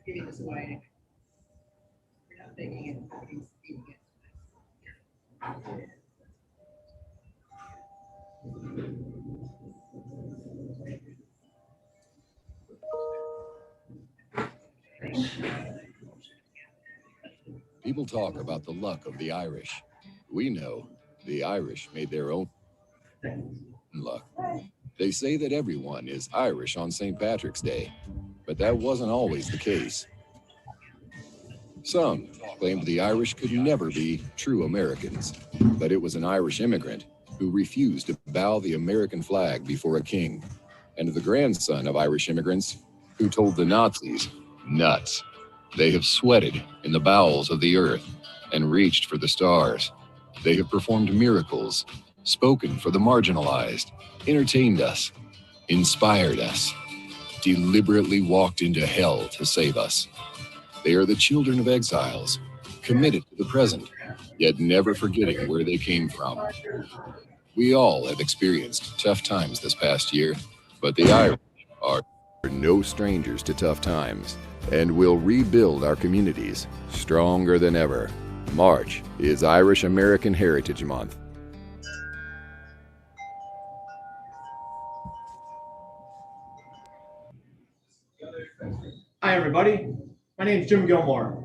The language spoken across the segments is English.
giving this away. We're not making it. Nobody's eating it. People talk about the luck of the Irish. We know the Irish made their own luck. They say that everyone is Irish on St. Patrick's Day, but that wasn't always the case. Some claimed the Irish could never be true Americans, but it was an Irish immigrant who refused to bow the American flag before a king, and the grandson of Irish immigrants who told the Nazis, nuts. They have sweated in the bowels of the earth and reached for the stars. They have performed miracles, spoken for the marginalized, entertained us, inspired us, deliberately walked into hell to save us. They are the children of exiles, committed to the present, yet never forgetting where they came from. We all have experienced tough times this past year, but the Irish are no strangers to tough times and will rebuild our communities stronger than ever. March is Irish American Heritage Month. Hi, everybody. My name is Jim Gilmore.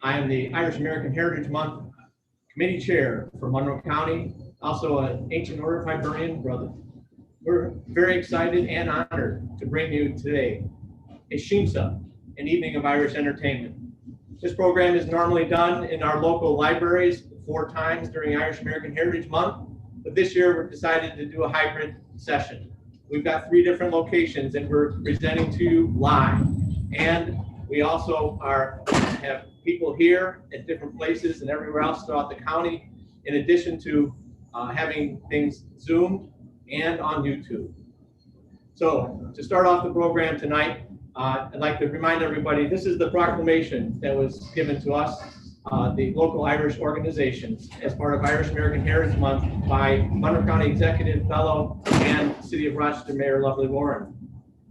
I am the Irish American Heritage Month Committee Chair for Monroe County, also an Ancient Order Hibernian brother. We're very excited and honored to bring you today A Siamsa, an evening of Irish entertainment. This program is normally done in our local libraries 4 times during Irish American Heritage Month, but this year we've decided to do a hybrid session. We've got 3 different locations that we're presenting to you live, and we also have people here at different places and everywhere else throughout the county, in addition to having things Zoomed and on YouTube. So to start off the program tonight, I'd like to remind everybody, this is the proclamation that was given to us, the local Irish organizations, as part of Irish American Heritage Month by Monroe County Executive Fellow and City of Rochester Mayor Lovely Warren.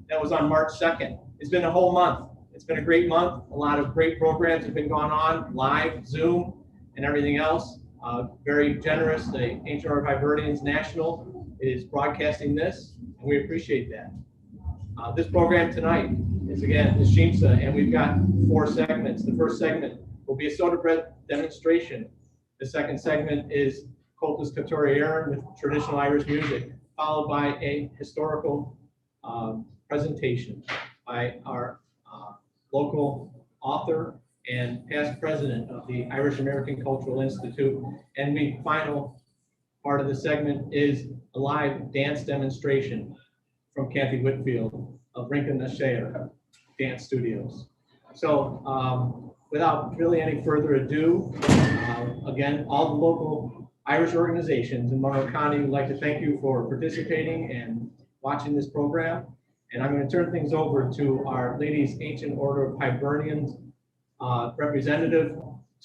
That was on March 2nd. It's been a whole month. It's been a great month. A lot of great programs have been going on, live, Zoom, and everything else. Very generous. The Ancient Order of Hibernians National is broadcasting this, and we appreciate that. This program tonight is, again, the Siamsa, and we've got 4 segments. The first segment will be a soda bread demonstration. The second segment is Cultus Catoriarum with traditional Irish music, followed by a historical presentation by our local author and past president of the Irish American Cultural Institute. And the final part of the segment is a live dance demonstration from Kathy Whitfield of Rinkin Nashea Dance Studios. So without really any further ado, again, all the local Irish organizations in Monroe County would like to thank you for participating and watching this program. And I'm going to turn things over to our Ladies Ancient Order of Hibernians representative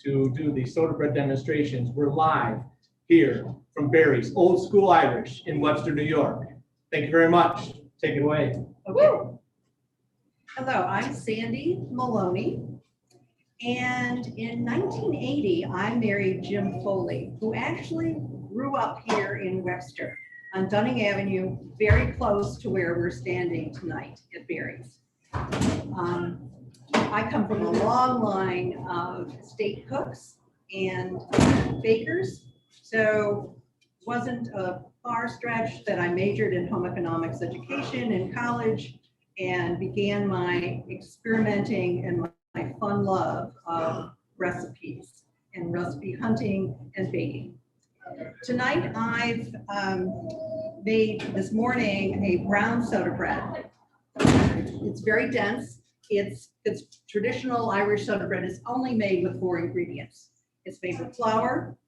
to do the soda bread demonstrations. We're live here from Barry's Old School Irish in Webster, New York. Thank you very much. Take it away. Okay. Hello, I'm Sandy Maloney. And in 1980, I married Jim Foley, who actually grew up here in Webster on Dunning Avenue, very close to where we're standing tonight at Barry's. I come from a long line of state cooks and bakers, so wasn't a far stretch that I majored in home economics education in college and began my experimenting and my fun love of recipes and recipe hunting and baking. Tonight I've made this morning a brown soda bread. It's very dense. It's traditional Irish soda bread. It's only made with 4 ingredients. It's made with flour,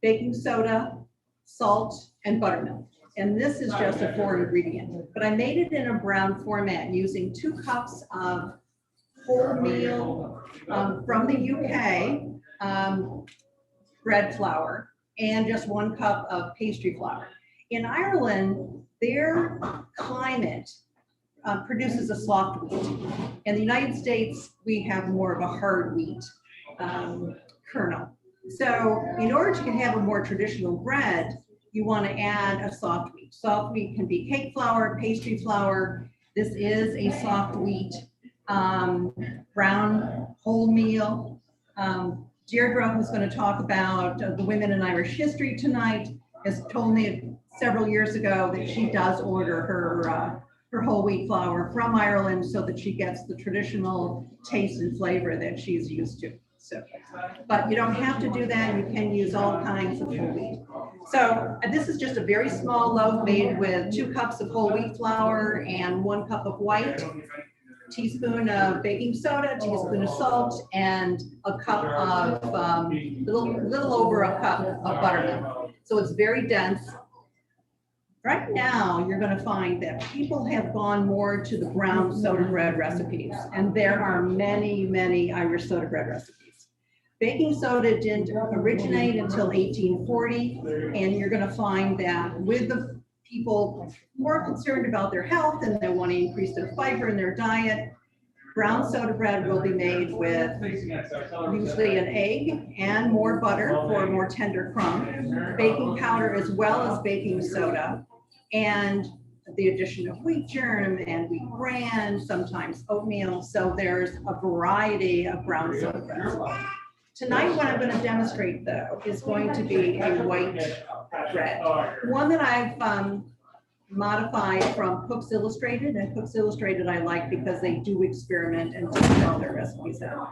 baking soda, salt, and buttermilk. And this is just a 4 ingredient. But I made it in a brown format using 2 cups of wholemeal from the UK bread flour and just 1 cup of pastry flour. In Ireland, their climate produces a soft wheat. In the United States, we have more of a hard wheat kernel. So in order to have a more traditional bread, you want to add a soft wheat. Soft wheat can be cake flour, pastry flour. This is a soft wheat, brown wholemeal. Deirdre, who's going to talk about the women in Irish history tonight, has told me several years ago that she does order her whole wheat flour from Ireland so that she gets the traditional taste and flavor that she's used to. So, but you don't have to do that. You can use all kinds of whole wheat. So this is just a very small loaf made with 2 cups of whole wheat flour and 1 cup of white, teaspoon of baking soda, teaspoon of salt, and a cup of, little over a cup of buttermilk. So it's very dense. Right now, you're going to find that people have gone more to the brown soda bread recipes, and there are many, many Irish soda bread recipes. Baking soda didn't originate until 1840, and you're going to find that with the people more concerned about their health and they want to increase their fiber in their diet, brown soda bread will be made with usually an egg and more butter for a more tender crumb, baking powder as well as baking soda, and the addition of wheat germ and wheat bran, sometimes oatmeal. So there's a variety of brown soda breads. Tonight, what I'm going to demonstrate, though, is going to be a white bread. One that I've modified from Cook's Illustrated, and Cook's Illustrated I like because they do experiment and test all their recipes out.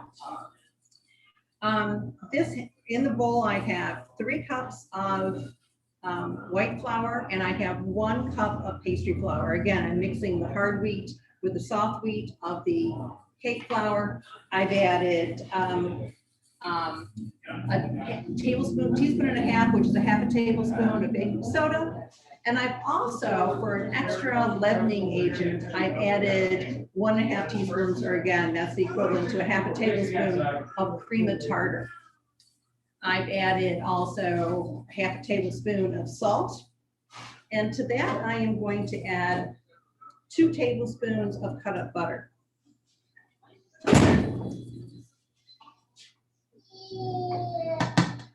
In the bowl, I have 3 cups of white flour, and I have 1 cup of pastry flour. Again, I'm mixing the hard wheat with the soft wheat of the cake flour. I've added a teaspoon and a half, which is a half a tablespoon of baking soda. And I've also, for an extra leavening agent, I've added 1.5 teaspoons, or again, that's the equivalent to a half a tablespoon of cream of tartar. I've added also half a tablespoon of salt. And to that, I am going to add 2 tablespoons of cut up butter.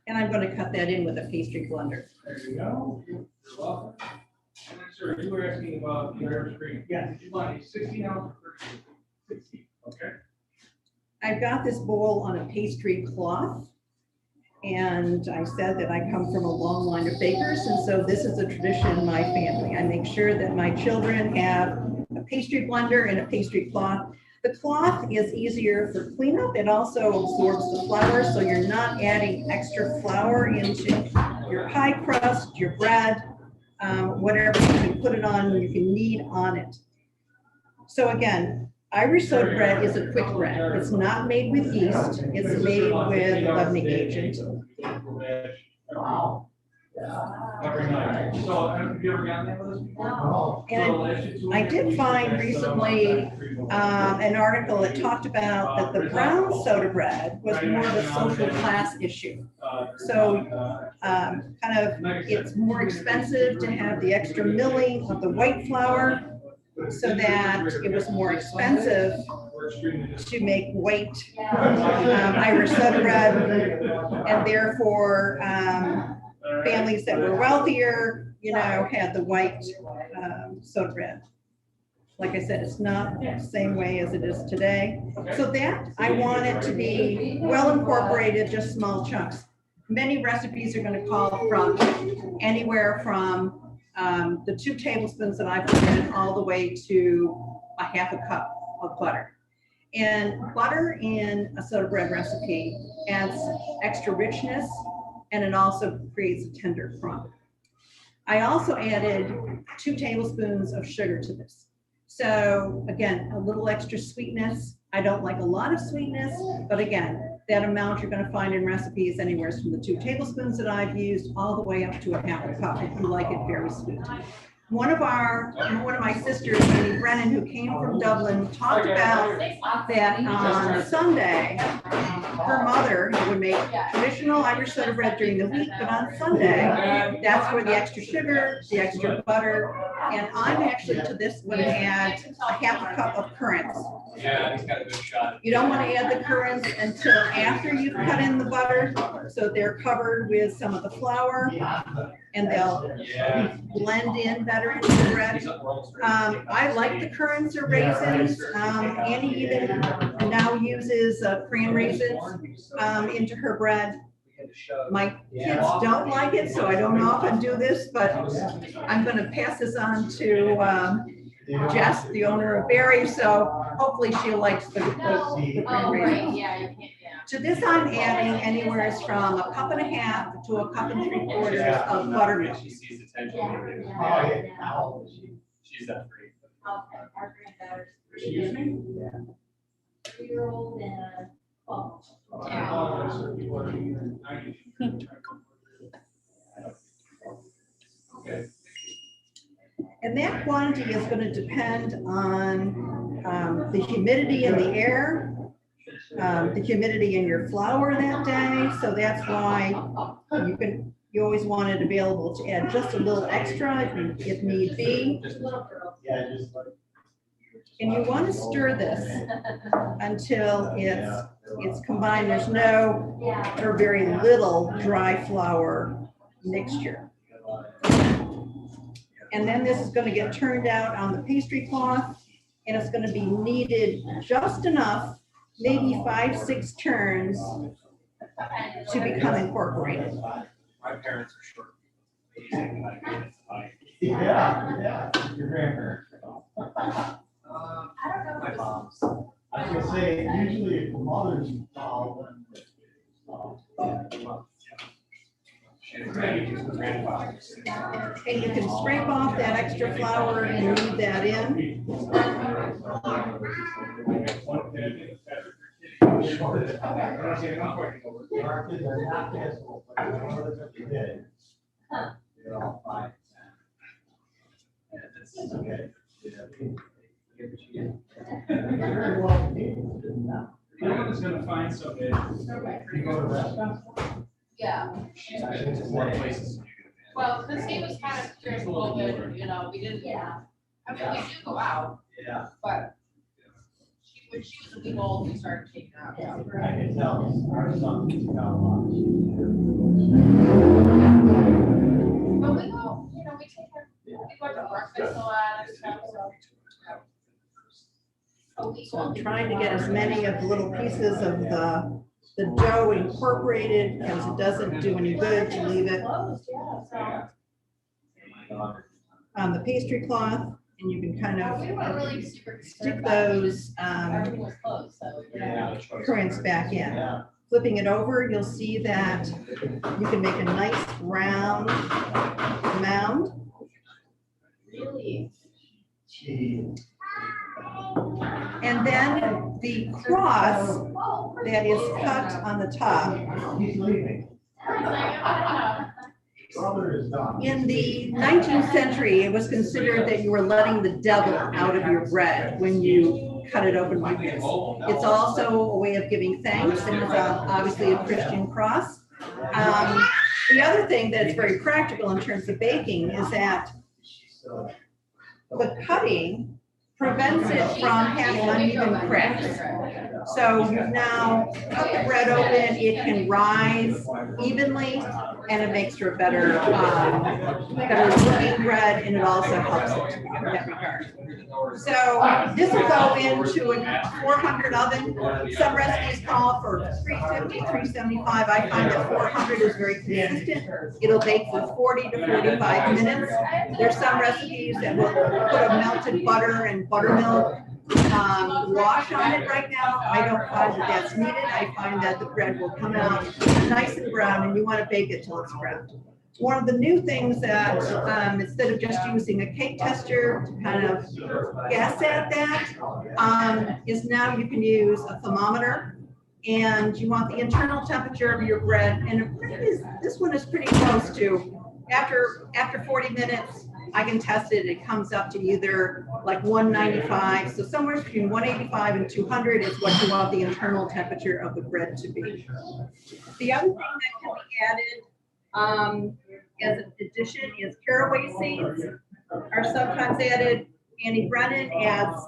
And I'm going to cut that in with a pastry blender. There you go. You're welcome. And then, sir, you were asking about the Irish cream. Yeah. Did you want a 16 ounce or 16? Okay. I've got this bowl on a pastry cloth. And I said that I come from a long line of bakers, and so this is a tradition in my family. I make sure that my children have a pastry blender and a pastry cloth. The cloth is easier for cleanup. It also absorbs the flour, so you're not adding extra flour into your pie crust, your bread, whatever. You can put it on, you can knead on it. So again, Irish soda bread is a quick bread. It's not made with yeast. It's made with leavening agent. Wow. Every night. So have you ever gotten that with us before? And I did find recently an article that talked about that the brown soda bread was more of a social class issue. So it's more expensive to have the extra milling of the white flour, so that it was more expensive to make white Irish soda bread, and therefore families that were wealthier, had the white soda bread. Like I said, it's not the same way as it is today. So that I want it to be well incorporated, just small chunks. Many recipes are going to call from anywhere from the 2 tablespoons that I put in all the way to a half a cup of butter. And butter in a soda bread recipe adds extra richness, and it also creates a tender crumb. I also added 2 tablespoons of sugar to this. So again, a little extra sweetness. I don't like a lot of sweetness, but again, that amount you're going to find in recipes anywhere from the 2 tablespoons that I've used all the way up to a half a cup if you like it very sweet. one of my sisters, Amy Brennan, who came from Dublin, talked about that on Sunday, her mother would make traditional Irish soda bread during the week, but on Sunday, that's where the extra sugar, the extra butter, and I'm actually to this going to add a half a cup of currants. Yeah, he's got a good shot. You don't want to add the currants until after you've cut in the butter, so they're covered with some of the flour, and they'll blend in better into the bread. I like the currants or raisins. Annie even now uses cran raisins into her bread. My kids don't like it, so I don't know if I do this, but I'm going to pass this on to Jess, the owner of Berry, so hopefully she likes the cran raisins. To this, I'm adding anywhere from a cup and a half to a cup and 3/4 of buttermilk. She sees attention. She's that free. Our granddaughter's Excuse me? 3-year-old and 12. Okay. And that quantity is going to depend on the humidity in the air, the humidity in your flour that day. So that's why you always want it available to add just a little extra if need be. And you want to stir this until it's combined. There's no or very little dry flour mixture. And then this is going to get turned out on the pastry cloth, and it's going to be kneaded just enough, maybe 5-6 turns, to become incorporated. My parents are short. Yeah, your grandparents. My mom's. I was gonna say, usually if the mother's involved, And you can scrape off that extra flour and knead that in. our kids are not festival, but the mothers that they did, they're all fine. It's okay. Very well made. No one is gonna find something. You go to restaurants? Yeah, She's been to more places. well, Christine was kind of during COVID, you know, we didn't, I mean, we do go out, Yeah. but when she was a week old, we started taking her out. I can tell, our son has got a lot. But we go, you know, we take her, we go out to breakfast a lot and stuff, so. So I'm trying to get as many of the little pieces of the dough incorporated, because it doesn't do any good to leave it on the pastry cloth, and you can kind We were of really super. stick those Everything was closed, so. currants back in. Flipping it over, you'll see that you can make a nice round mound. Really? And then the cross that is cut on the top. He's leaving. Brother is done. In the 19th century, it was considered that you were letting the devil out of your bread when you cut it open like this. It's also a way of giving thanks, and it's obviously a Christian cross. The other thing that's very practical in terms of baking is that the cutting prevents it from having uneven cracks. So you now cut the bread open, it can rise evenly, and it makes for a better looking bread, and it also helps it in that regard. So this will go into a 400 oven. Some recipes call for 350, 375. I find that 400 is very consistent. It'll bake for 40 to 45 minutes. There's some recipes that will put a melted butter and buttermilk wash on it right now. I don't find that that's needed. I find that the bread will come out nice and brown, and you want to bake it till it's brown. One of the new things that instead of just using a cake tester to kind of guess at that, is now you can use a thermometer, and you want the internal temperature of your bread. And this one is pretty close to, after 40 minutes, I can test it. It comes up to either like 195. So somewhere between 185 and 200 is what you want the internal temperature of the bread to be. The other thing that can be added as an addition is caraway seeds are sometimes added. Annie Brennan adds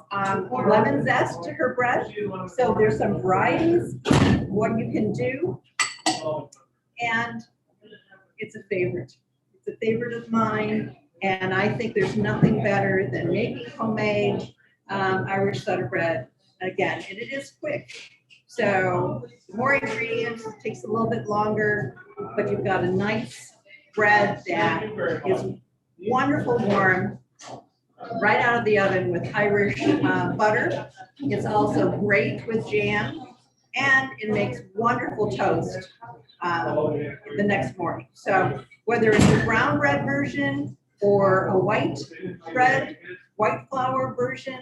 lemon zest to her bread. So there's some varieties, what you can do. And it's a favorite. It's a favorite of mine. And I think there's nothing better than making homemade Irish Sutter bread. Again, and it is quick. So more ingredients, it takes a little bit longer, but you've got a nice bread that is wonderful warm, right out of the oven with Irish butter. It's also great with jam, and it makes wonderful toast the next morning. So whether it's a brown bread version or a white bread, white flour version,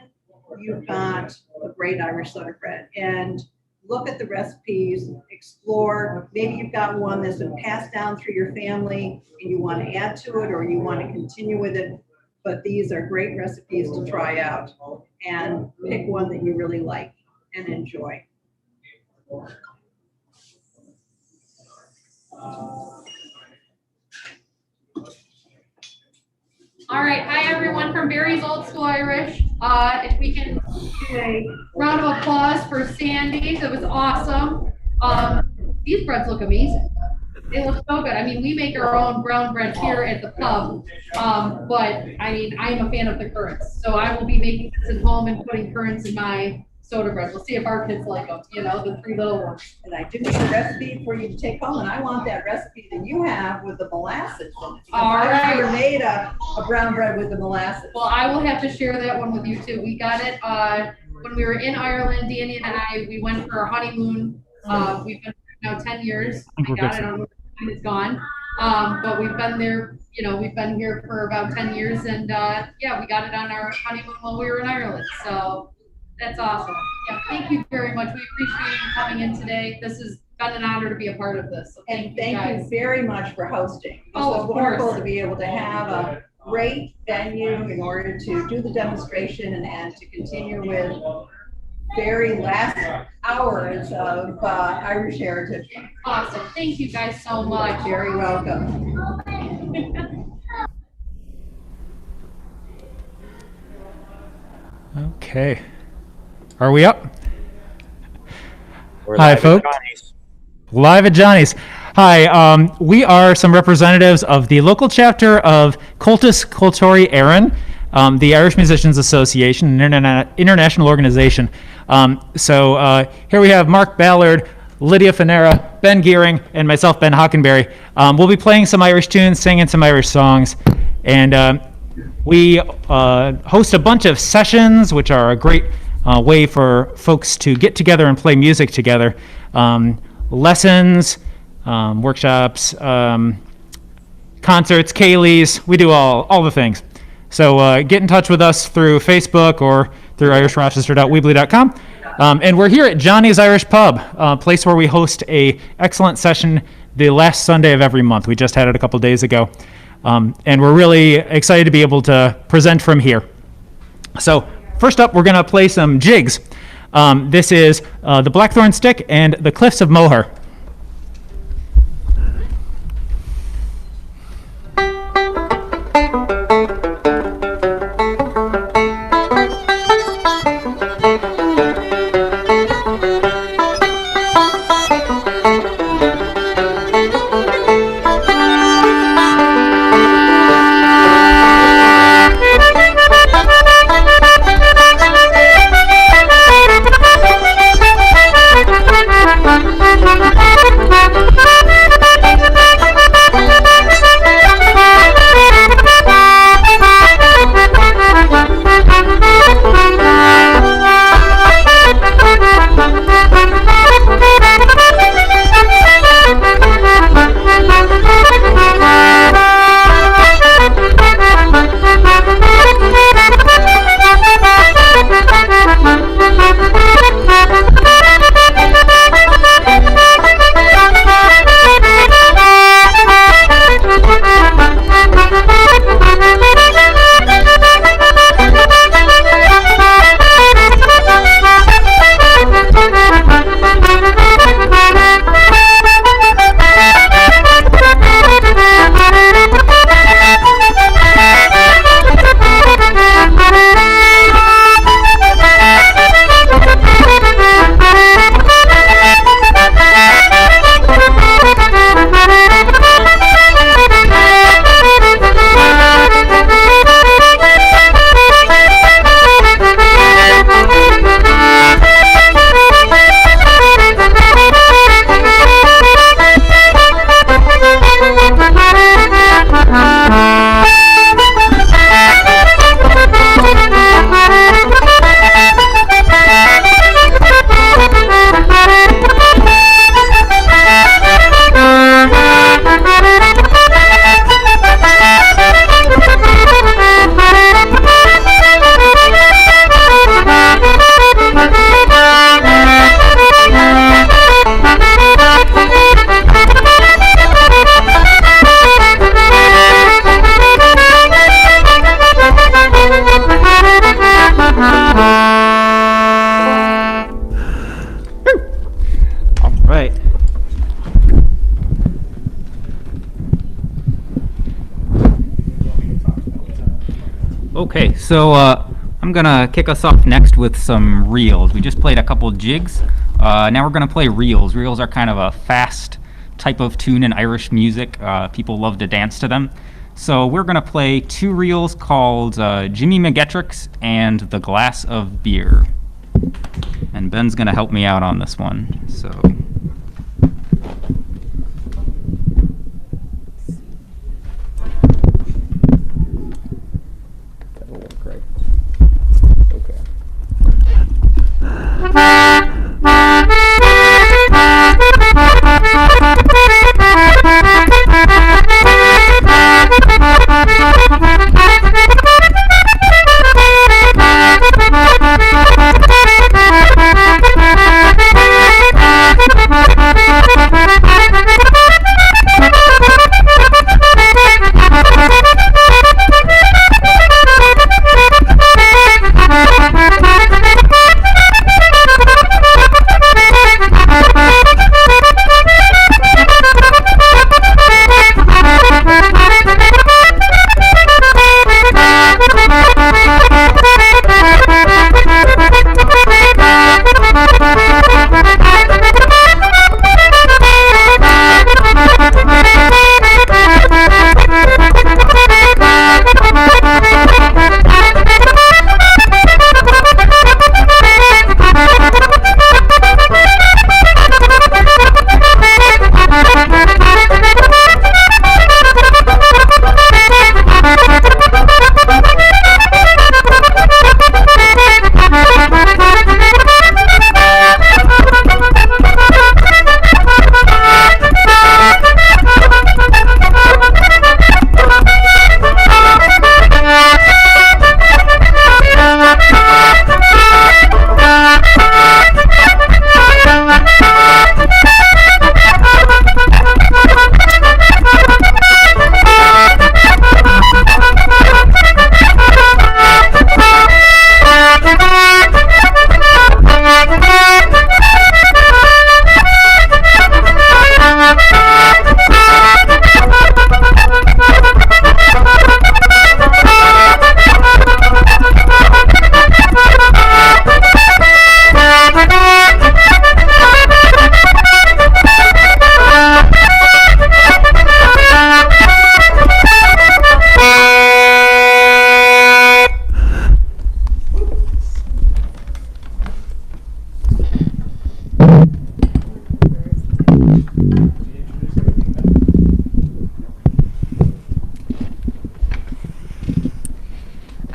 you've got a great Irish Sutter bread. And look at the recipes, explore. Maybe you've got one that's been passed down through your family and you want to add to it or you want to continue with it. But these are great recipes to try out, and pick one that you really like and enjoy. All right, hi everyone from Barry's Old School Irish. If we can do a round of applause for Sandy, that was awesome. These breads look amazing. They look so good. I mean, we make our own brown bread here at the pub, but I mean, I'm a fan of the currants, so I will be making this at home and putting currants in my soda bread. We'll see if our kids like them, you know, the 3 little ones. And I do have a recipe for you to take home, and I want that recipe that you have with the molasses. All right. I've never made a brown bread with the molasses. Well, I will have to share that one with you too. We got it when we were in Ireland. Danny and I, we went for our honeymoon. We've been now 10 years. I got it on it's gone. But we've been there, you know, we've been here for about 10 years, and yeah, we got it on our honeymoon while we were in Ireland. So that's awesome. Yeah, thank you very much. We appreciate you coming in today. This has been an honor to be a part of this. So And thank you very much for hosting. Oh, It of was wonderful course. to be able to have a great venue in order to do the demonstration and to continue with very last hours of Irish Heritage. Awesome. Thank you guys so much. Very welcome. Okay. Are we up? We're Hi, live at folks. Johnny's. Live at Johnny's. Hi, we are some representatives of the local chapter of Cultus Cultori Éireann, the Irish Musicians Association, an international organization. So here we have Mark Ballard, Lydia Fanera, Ben Gearing, and myself, Ben Hockenberry. We'll be playing some Irish tunes, singing some Irish songs, and we host a bunch of sessions, which are a great way for folks to get together and play music together. Lessons, workshops, concerts, Kayleys, we do all the things. So get in touch with us through Facebook or through irishrochester.weebly.com. And we're here at Johnny's Irish Pub, a place where we host a excellent session the last Sunday of every month. We just had it a couple days ago. And we're really excited to be able to present from here. So first up, we're going to play some jigs. This is the Blackthorn Stick and the Cliffs of Moher. Right. Okay, so I'm gonna kick us off next with some reels. We just played a couple jigs. Now we're gonna play reels. Reels are kind of a fast type of tune in Irish music. People love to dance to them. So we're gonna play 2 reels called Jimmy McGetricks and The Glass of Beer. And Ben's gonna help me out on this one. So. That'll work, right? Okay.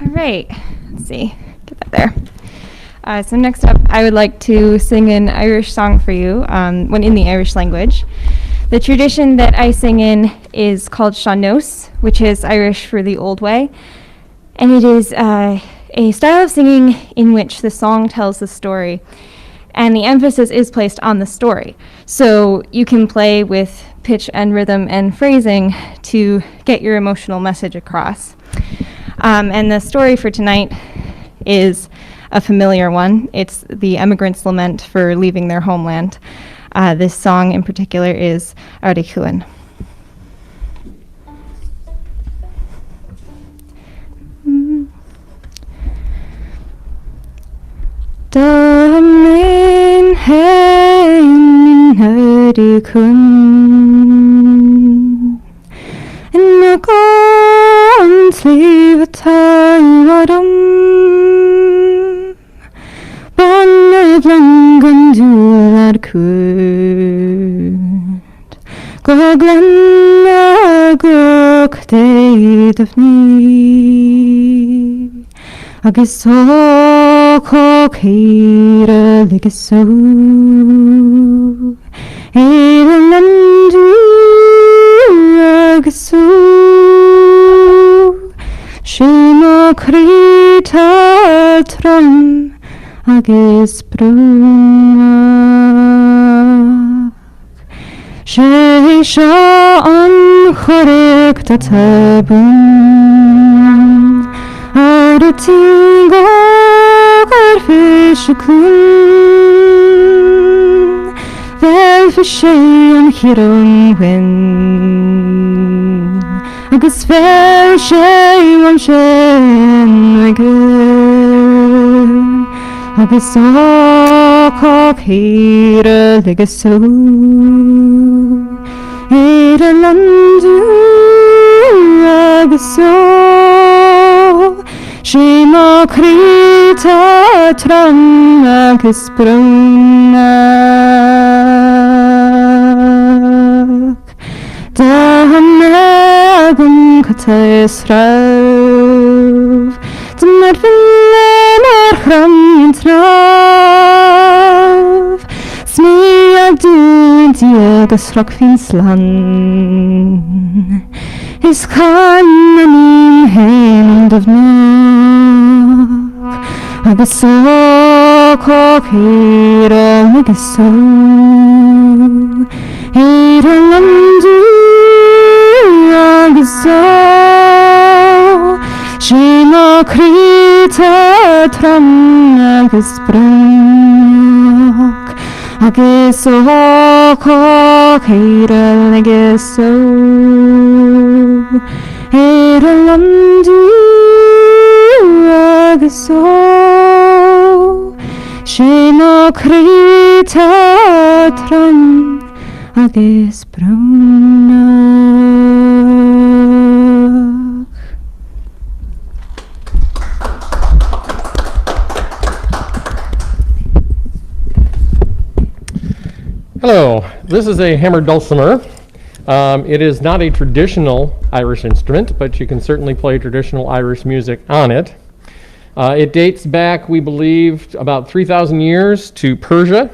Right, let's see, get that there. So next up, I would like to sing an Irish song for you, one in the Irish language. The tradition that I sing in is called Sean-nós, which is Irish for the old way. And it is a style of singing in which the song tells the story, and the emphasis is placed on the story. So you can play with pitch and rhythm and phrasing to get your emotional message across. And the story for tonight is a familiar one. It's the emigrants' lament for leaving their homeland. This song in particular is Articun. Damen hen Articun in a gone sleeve a taiwadam bonnet langan dulad could goglen agok de dafni agus ko keira ligaso elandu agaso shema krita tram agus bruma Sheisha an chorek ta tabun Artingo garfish kun Vel for sé an chiron win agus fair sé an sin agus á chéire agus so éad a landú agus so sé má críta tram agus brunach da hanagum cata israf dymar fylen ar chram traf smi ag dyn diag ysrog fi'n slan is can yn un hen dyfnach agus o ceir agus o eir a landú agus o sin o críta tram agus brach agus o ceir agus o eir a landú agus o sin o críta tram agus brunach. Hello, this is a hammered dulcimer. It is not a traditional Irish instrument, but you can certainly play traditional Irish music on it. It dates back, we believe, about 3,000 years to Persia,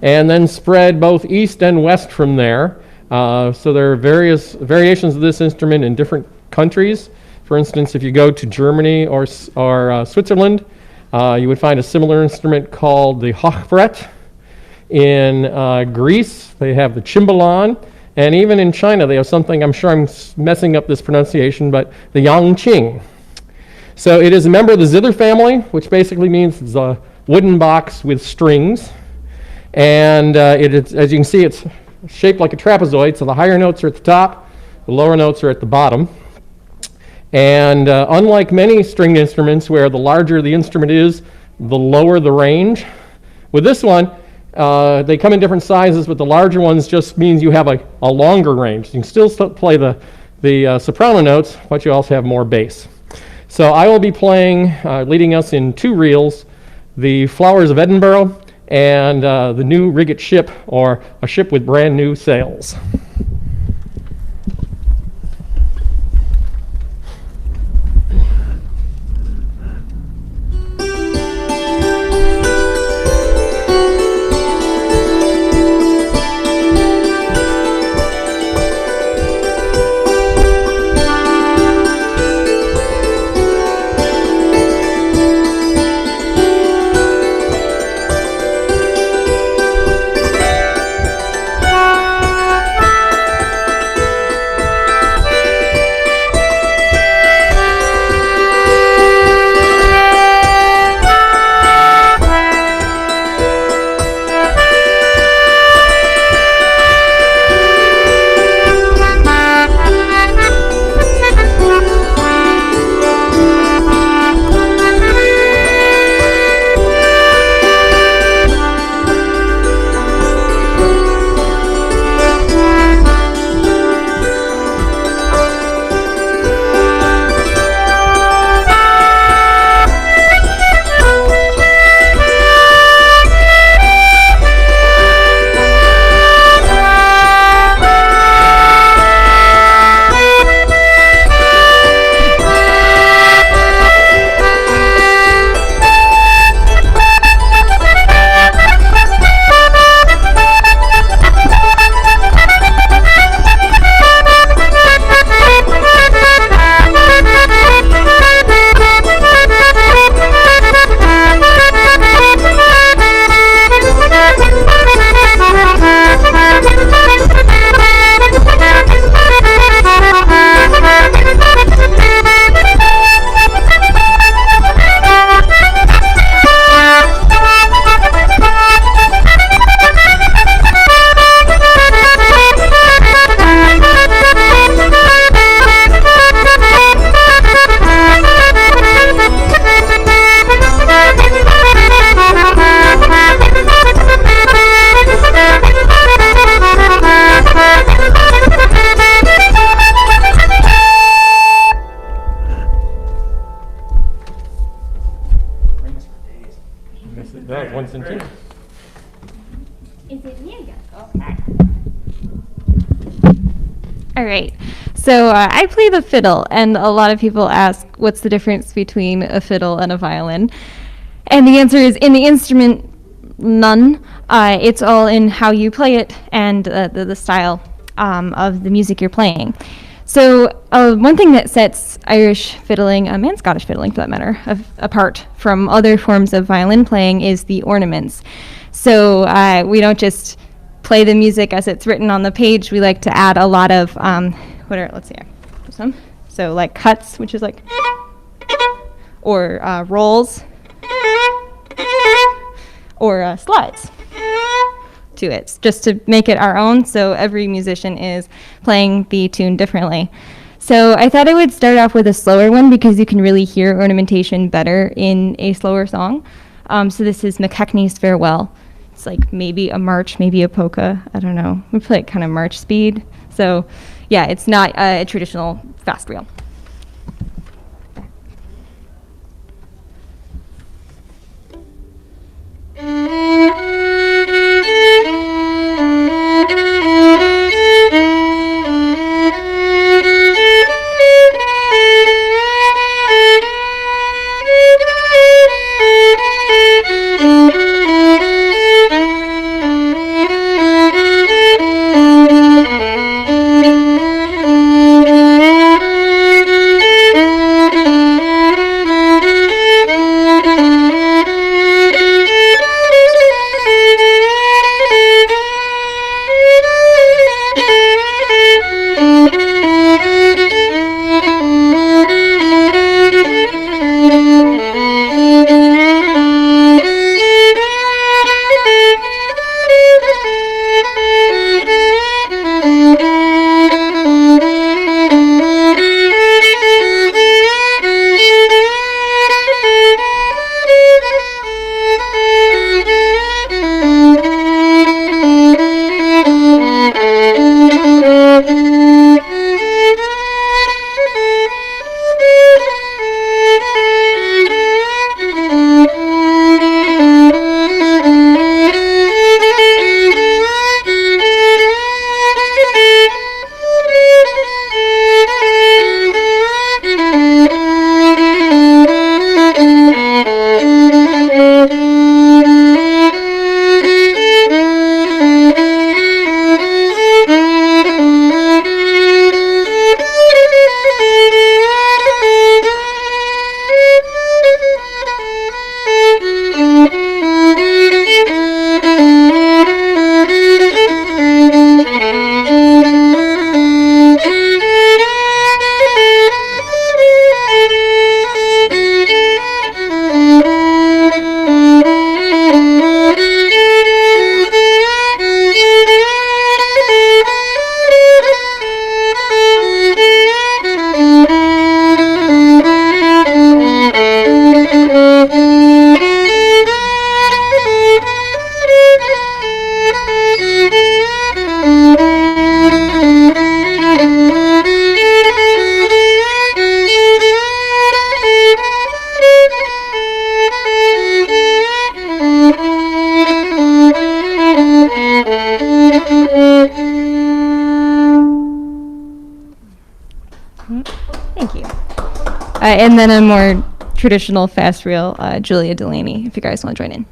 and then spread both east and west from there. So there are various variations of this instrument in different countries. For instance, if you go to Germany or Switzerland, you would find a similar instrument called the hochbrett. In Greece, they have the cimbalom, and even in China, they have something, I'm sure I'm messing up this pronunciation, but the yangqing. So it is a member of the zither family, which basically means it's a wooden box with strings. And it is, as you can see, it's shaped like a trapezoid, so the higher notes are at the top, the lower notes are at the bottom. And unlike many stringed instruments where the larger the instrument is, the lower the range, with this one, they come in different sizes, but the larger ones just means you have a longer range. You can still play the soprano notes, but you also have more bass. So I will be playing, leading us in two reels, the Flowers of Edinburgh and the new Rigget Ship, or a ship with brand new sails. All right. So I play the fiddle, and a lot of people ask, what's the difference between a fiddle and a violin? And the answer is, in the instrument, none. It's all in how you play it and the style of the music you're playing. So one thing that sets Irish fiddling, and Scottish fiddling for that matter, apart from other forms of violin playing is the ornaments. So we don't just play the music as it's written on the page. We like to add a lot of, let's see, this one. So like cuts, which is like, or rolls, or slides to it, just to make it our own, so every musician is playing the tune differently. So I thought I would start off with a slower one because you can really hear ornamentation better in a slower song. So this is Mcaleese Farewell. It's like maybe a march, maybe a polka, I don't know. We play it kind of march speed. So yeah, it's not a traditional fast reel. Thank you. And then a more traditional fast reel, Julia Delaney, if you guys want to join in.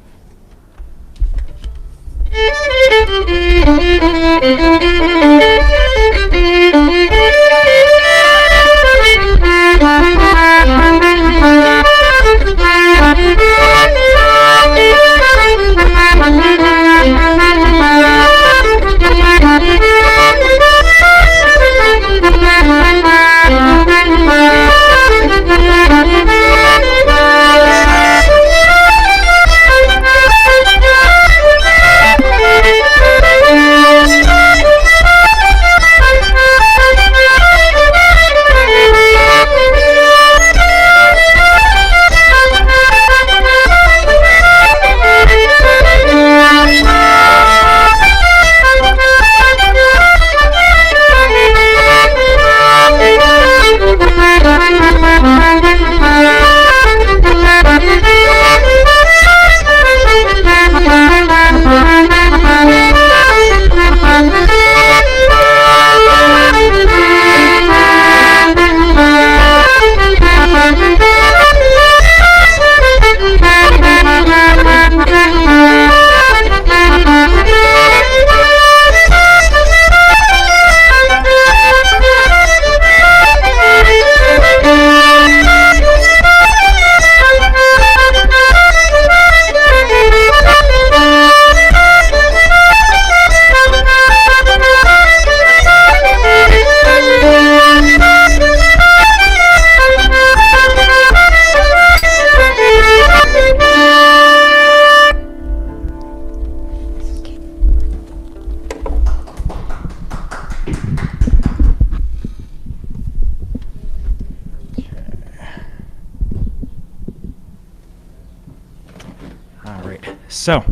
So,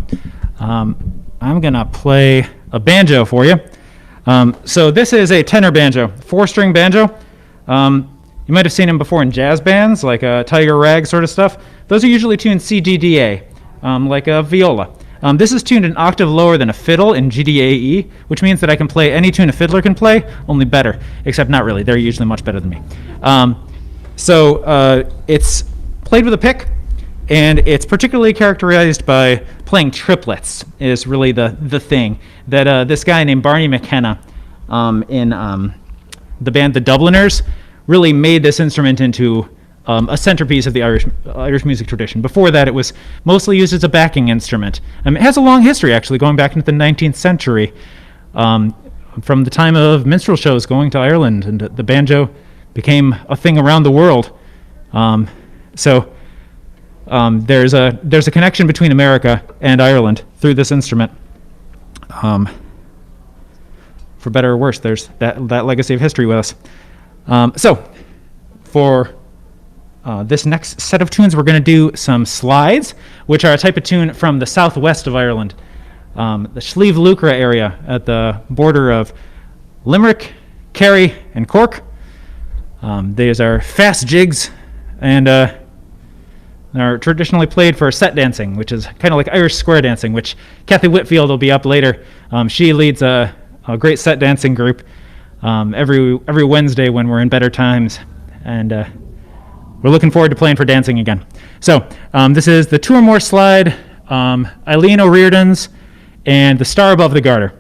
I'm gonna play a banjo for you. So this is a tenor banjo, 4-string banjo. You might have seen them before in jazz bands, like Tiger Rag sort of stuff. Those are usually tuned C-G-D-A, like a viola. This is tuned an octave lower than a fiddle in G-D-A-E, which means that I can play any tune a fiddler can play, only better, except not really. They're usually much better than me. It's played with a pick, and it's particularly characterized by playing triplets is really the thing that this guy named Barney McKenna in the band The Dubliners really made this instrument into a centerpiece of the Irish music tradition. Before that, it was mostly used as a backing instrument. It has a long history, actually, going back into the 19th century, from the time of minstrel shows going to Ireland, and the banjo became a thing around the world. There's a connection between America and Ireland through this instrument. For better or worse, there's that legacy of history with us. For this next set of tunes, we're going to do some slides, which are a type of tune from the southwest of Ireland, the Slieve Lucra area at the border of Limerick, Kerry, and Cork. These are fast jigs, and are traditionally played for set dancing, which is kind of like Irish square dancing, which Kathy Whitfield will be up later. She leads a great set dancing group every Wednesday when we're in better times, and we're looking forward to playing for dancing again. So this is the Two or More slide, Eileen O'Riordan's, and The Star Above the Garter.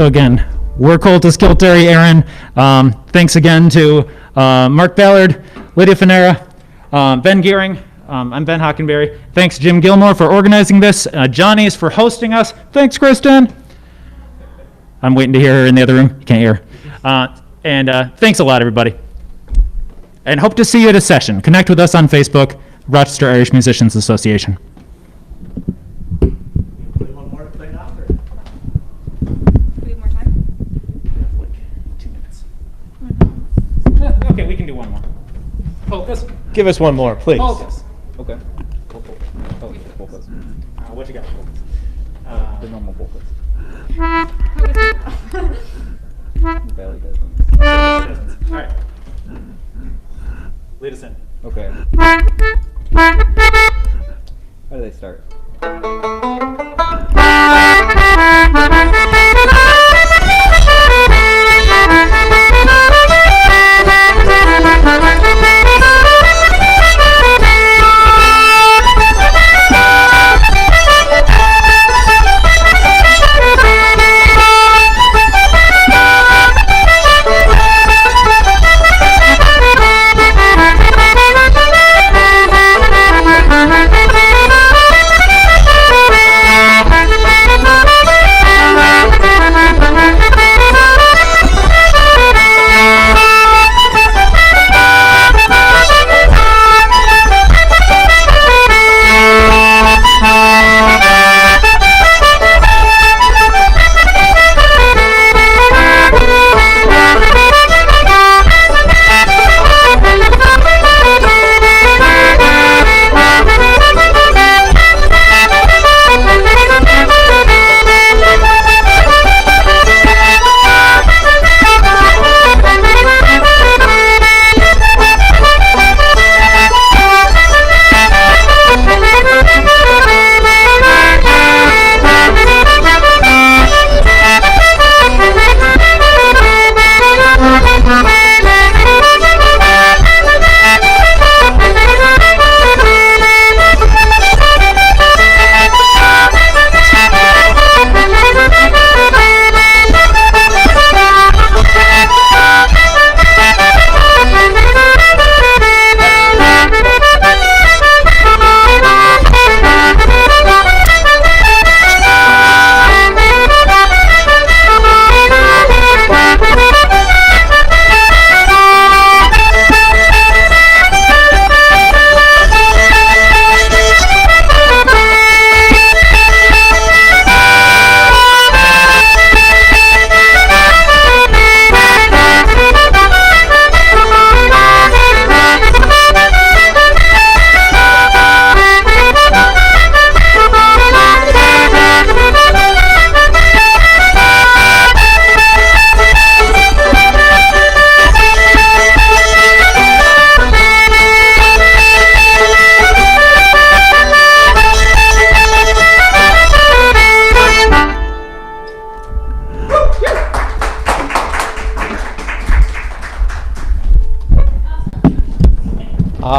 So again, we're Cultus Kilterry Aaron. Thanks again to Mark Ballard, Lydia Finera, Ben Gearing. I'm Ben Hockenberry. Thanks Jim Gilmore for organizing this. Johnny's for hosting us. Thanks Kristen. I'm waiting to hear her in the other room. You can't hear. And thanks a lot, everybody. And hope to see you at a session. Connect with us on Facebook, Rochester Irish Musicians Association. One more to play now, or? Do we have more time? Like 2 minutes. Okay, we can do one more. Focus. Give us one more, please. Focus. Okay. Focus. What you got? The normal focus. Focus. Barely doesn't. All right. Lead us in. Okay. How do they start?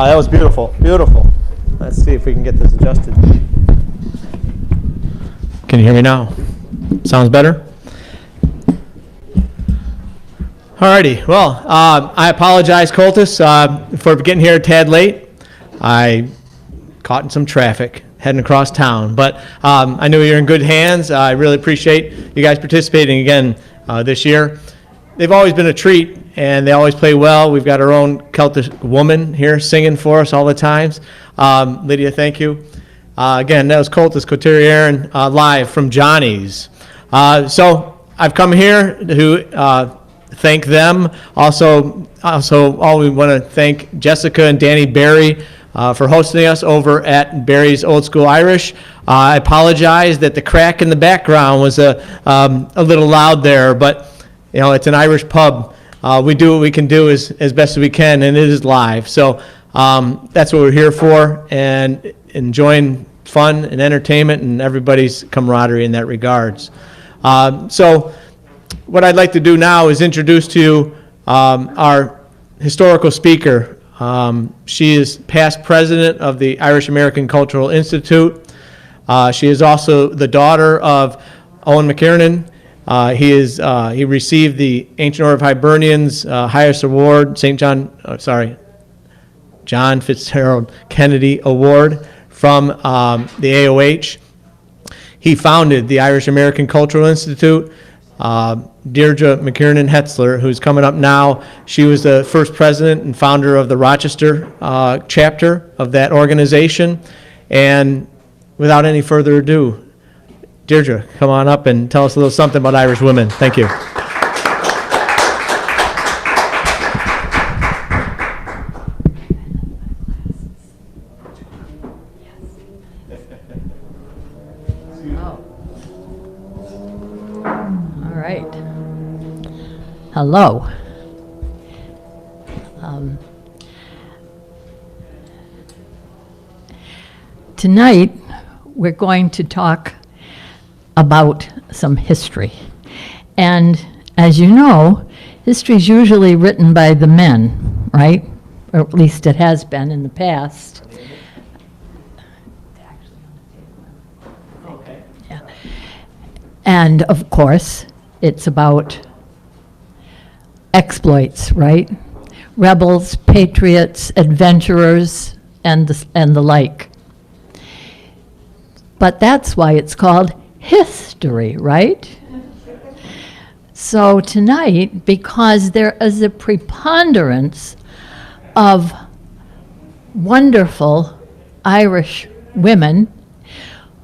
That was beautiful, beautiful. Let's see if we can get this adjusted. Can you hear me now? Sounds better? Alrighty, well, I apologize, Cultus, for getting here a tad late. I caught in some traffic heading across town, but I know you're in good hands. I really appreciate you guys participating again this year. They've always been a treat, and they always play well. We've got our own Celtic woman here singing for us all the times. Lydia, thank you. Again, that was Cultus Kilterry Aaron live from Johnny's. So I've come here to thank them. Also, we want to thank Jessica and Danny Barry for hosting us over at Barry's Old School Irish. I apologize that the crack in the background was a little loud there, but you know, it's an Irish pub. We do what we can do as best as we can, and it is live. So that's what we're here for, and enjoying fun and entertainment and everybody's camaraderie in that regards. So what I'd like to do now is introduce to you our historical speaker. She is past president of the Irish American Cultural Institute. She is also the daughter of Owen McKiernan, He received the Ancient Order of Hibernians highest award, John Fitzgerald Kennedy Award from the AOH. He founded the Irish American Cultural Institute. Deirdre McKiernan Hetzler, who's coming up now, she was the first president and founder of the Rochester chapter of that organization. And without any further ado, Deirdre, come on up and tell us a little something about Irish women. Thank you. All right. Hello. Tonight, we're going to talk about some history. And as you know, history is usually written by the men, right? Or at least it has been in the past. Okay. Yeah. And of course, it's about exploits, right? Rebels, patriots, adventurers, and the like. But that's why it's called history, right? So tonight, because there is a preponderance of wonderful Irish women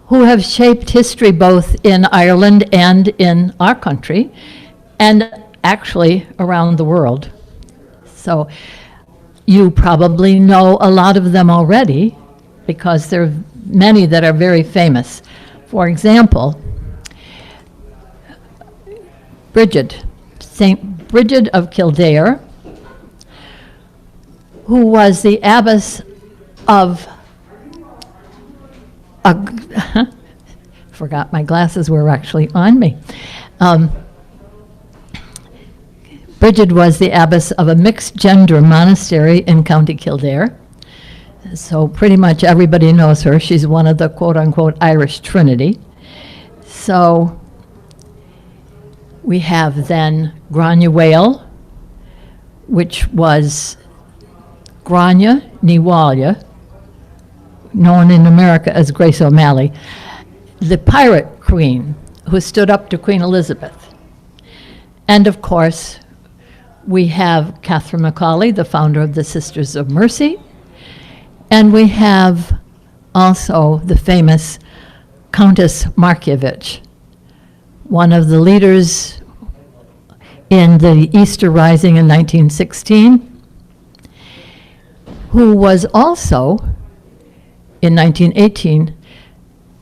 who have shaped history both in Ireland and in our country, and actually around the world. So you probably know a lot of them already, because there are many that are very famous. For example, Bridget, St. Bridget of Kildare, who was the abbess of, forgot my glasses were actually on me. Bridget was the abbess of a mixed-gender monastery in County Kildare. So pretty much everybody knows her. She's one of the quote-unquote Irish Trinity. So we have then Grania Whale, which was Grania Niwalia, known in America as Grace O'Malley, the pirate queen who stood up to Queen Elizabeth. And of course, we have Catherine McCauley, the founder of the Sisters of Mercy. And we have also the famous Countess Markievicz, one of the leaders in the Easter Rising in 1916, who was also, in 1918,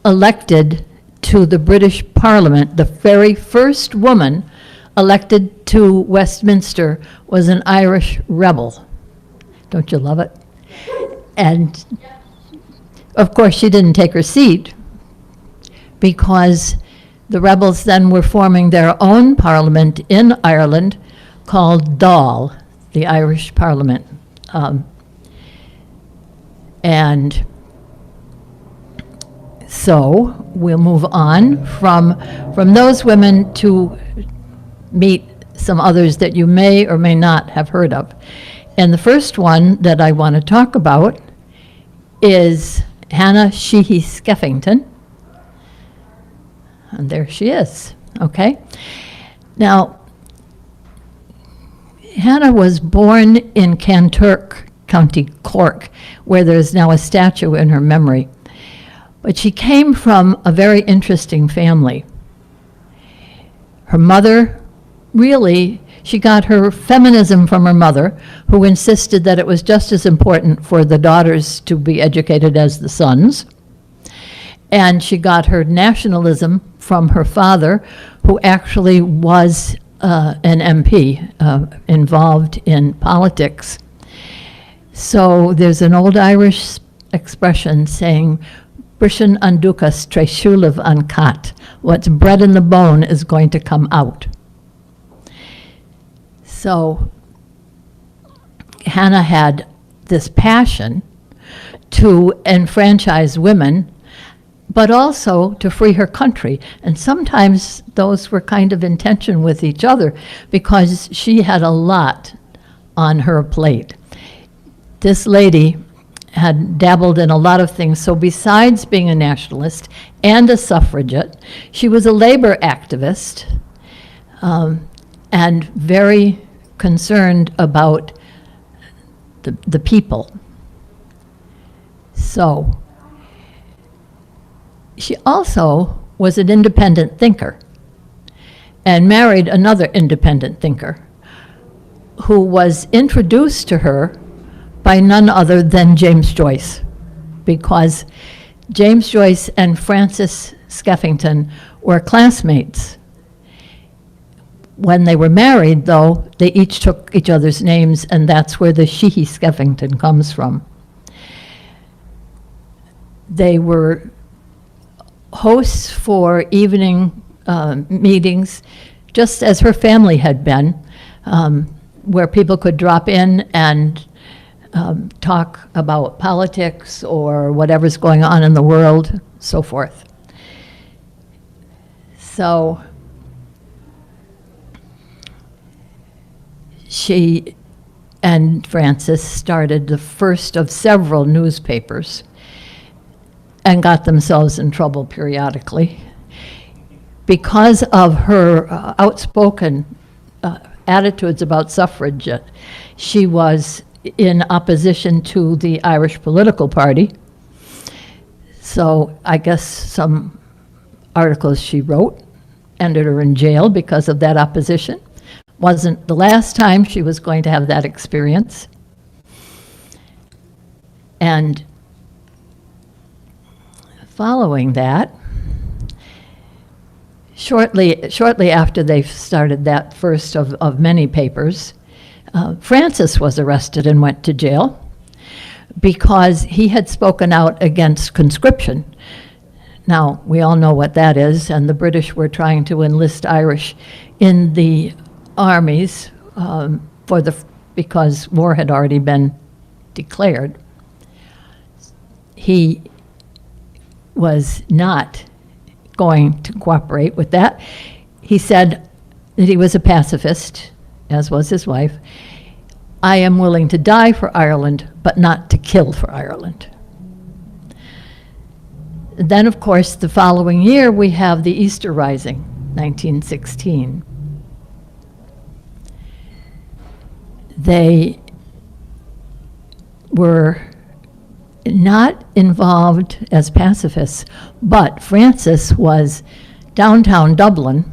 elected to the British Parliament. The very first woman elected to Westminster was an Irish rebel. Don't you love it? And of course, she didn't take her seat because the rebels then were forming their own parliament in Ireland called Dáil, the Irish Parliament. And so we'll move on from those women to meet some others that you may or may not have heard of. And the first one that I want to talk about is Hannah Sheehy Skeffington. And there she is, okay? Now, Hannah was born in Kanturk, County Cork, where there's now a statue in her memory. But she came from a very interesting family. Her mother, really, she got her feminism from her mother, who insisted that it was just as important for the daughters to be educated as the sons. And she got her nationalism from her father, who actually was an MP involved in politics. So there's an old Irish expression saying, Brishan an dukas tre shulev an cat. What's bred in the bone is going to come out. So Hannah had this passion to enfranchise women but also to free her country. And sometimes those were kind of in tension with each other because she had a lot on her plate. This lady had dabbled in a lot of things. So besides being a nationalist and a suffragette, she was a labor activist and very concerned about the people. So she also was an independent thinker and married another independent thinker who was introduced to her by none other than James Joyce, because James Joyce and Francis Skeffington were classmates. When they were married, though, they each took each other's names, and that's where the Sheehy Skeffington comes from. They were hosts for evening meetings, just as her family had been, where people could drop in and talk about politics or whatever's going on in the world, so forth. So she and Francis started the first of several newspapers and got themselves in trouble periodically. Because of her outspoken attitudes about suffrage, she was in opposition to the Irish political party. So I guess some articles she wrote ended her in jail because of that opposition. Wasn't the last time she was going to have that experience. And following that, shortly after they started that first of many papers, Francis was arrested and went to jail because he had spoken out against conscription. Now, we all know what that is, and the British were trying to enlist Irish in the armies because war had already been declared. He was not going to cooperate with that. He said that he was a pacifist, as was his wife. I am willing to die for Ireland, but not to kill for Ireland. Then, of course, the following year, we have the Easter Rising, 1916. They were not involved as pacifists, but Francis was downtown Dublin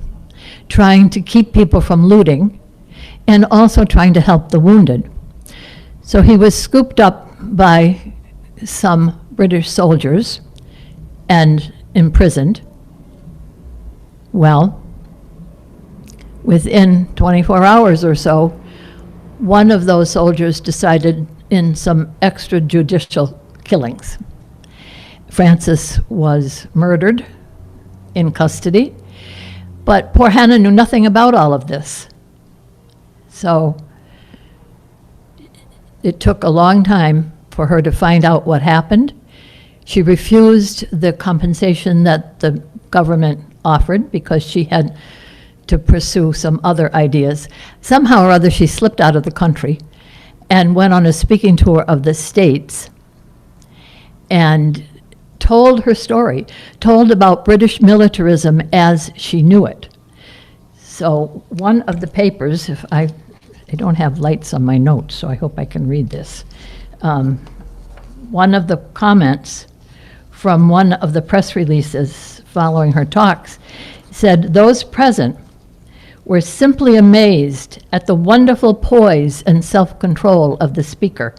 trying to keep people from looting and also trying to help the wounded. So he was scooped up by some British soldiers and imprisoned. Well, within 24 hours or so, one of those soldiers decided in some extrajudicial killings. Francis was murdered in custody, but poor Hannah knew nothing about all of this. So it took a long time for her to find out what happened. She refused the compensation that the government offered because she had to pursue some other ideas. Somehow or other, she slipped out of the country and went on a speaking tour of the States and told her story, told about British militarism as she knew it. So one of the papers, if I don't have lights on my notes, so I hope I can read this. One of the comments from one of the press releases following her talks said, "Those present were simply amazed at the wonderful poise and self-control of the speaker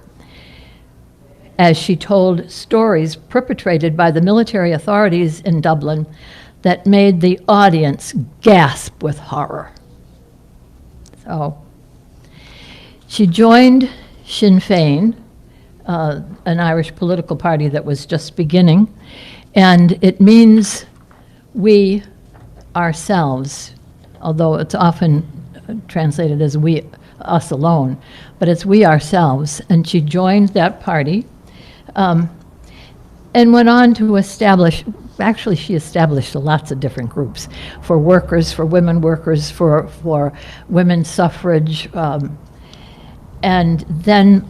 as she told stories perpetrated by the military authorities in Dublin that made the audience gasp with horror." So she joined Sinn Féin, an Irish political party that was just beginning, and it means we ourselves, although it's often translated as we, us alone, but it's we ourselves. And she joined that party and went on to establish actually, she established lots of different groups for workers, for women workers, for women's suffrage. And then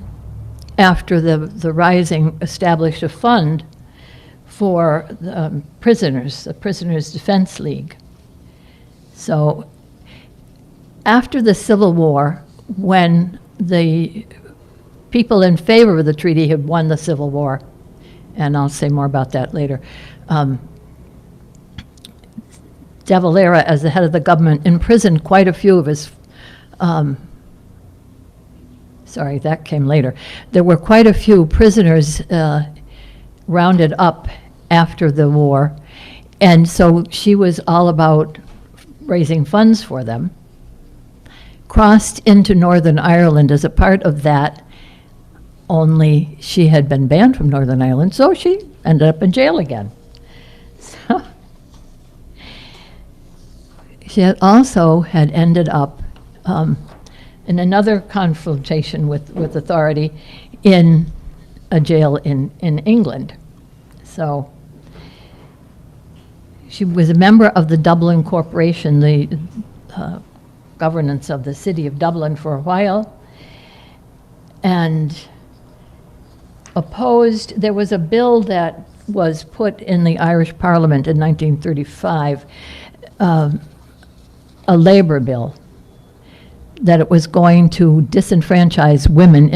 after the Rising, established a fund for prisoners, the Prisoners Defense League. So after the Civil War, when the people in favor of the treaty had won the Civil War, and I'll say more about that later, De Valera, as the head of the government, imprisoned quite a few of his, sorry, that came later. There were quite a few prisoners rounded up after the war, and so she was all about raising funds for them. Crossed into Northern Ireland as a part of that, only she had been banned from Northern Ireland, so she ended up in jail again. So she had ended up in another confrontation with authority in a jail in England. So she was a member of the Dublin Corporation, the governance of the city of Dublin for a while, and opposed. There was a bill that was put in the Irish Parliament in 1935, a labor bill, that it was going to disenfranchise women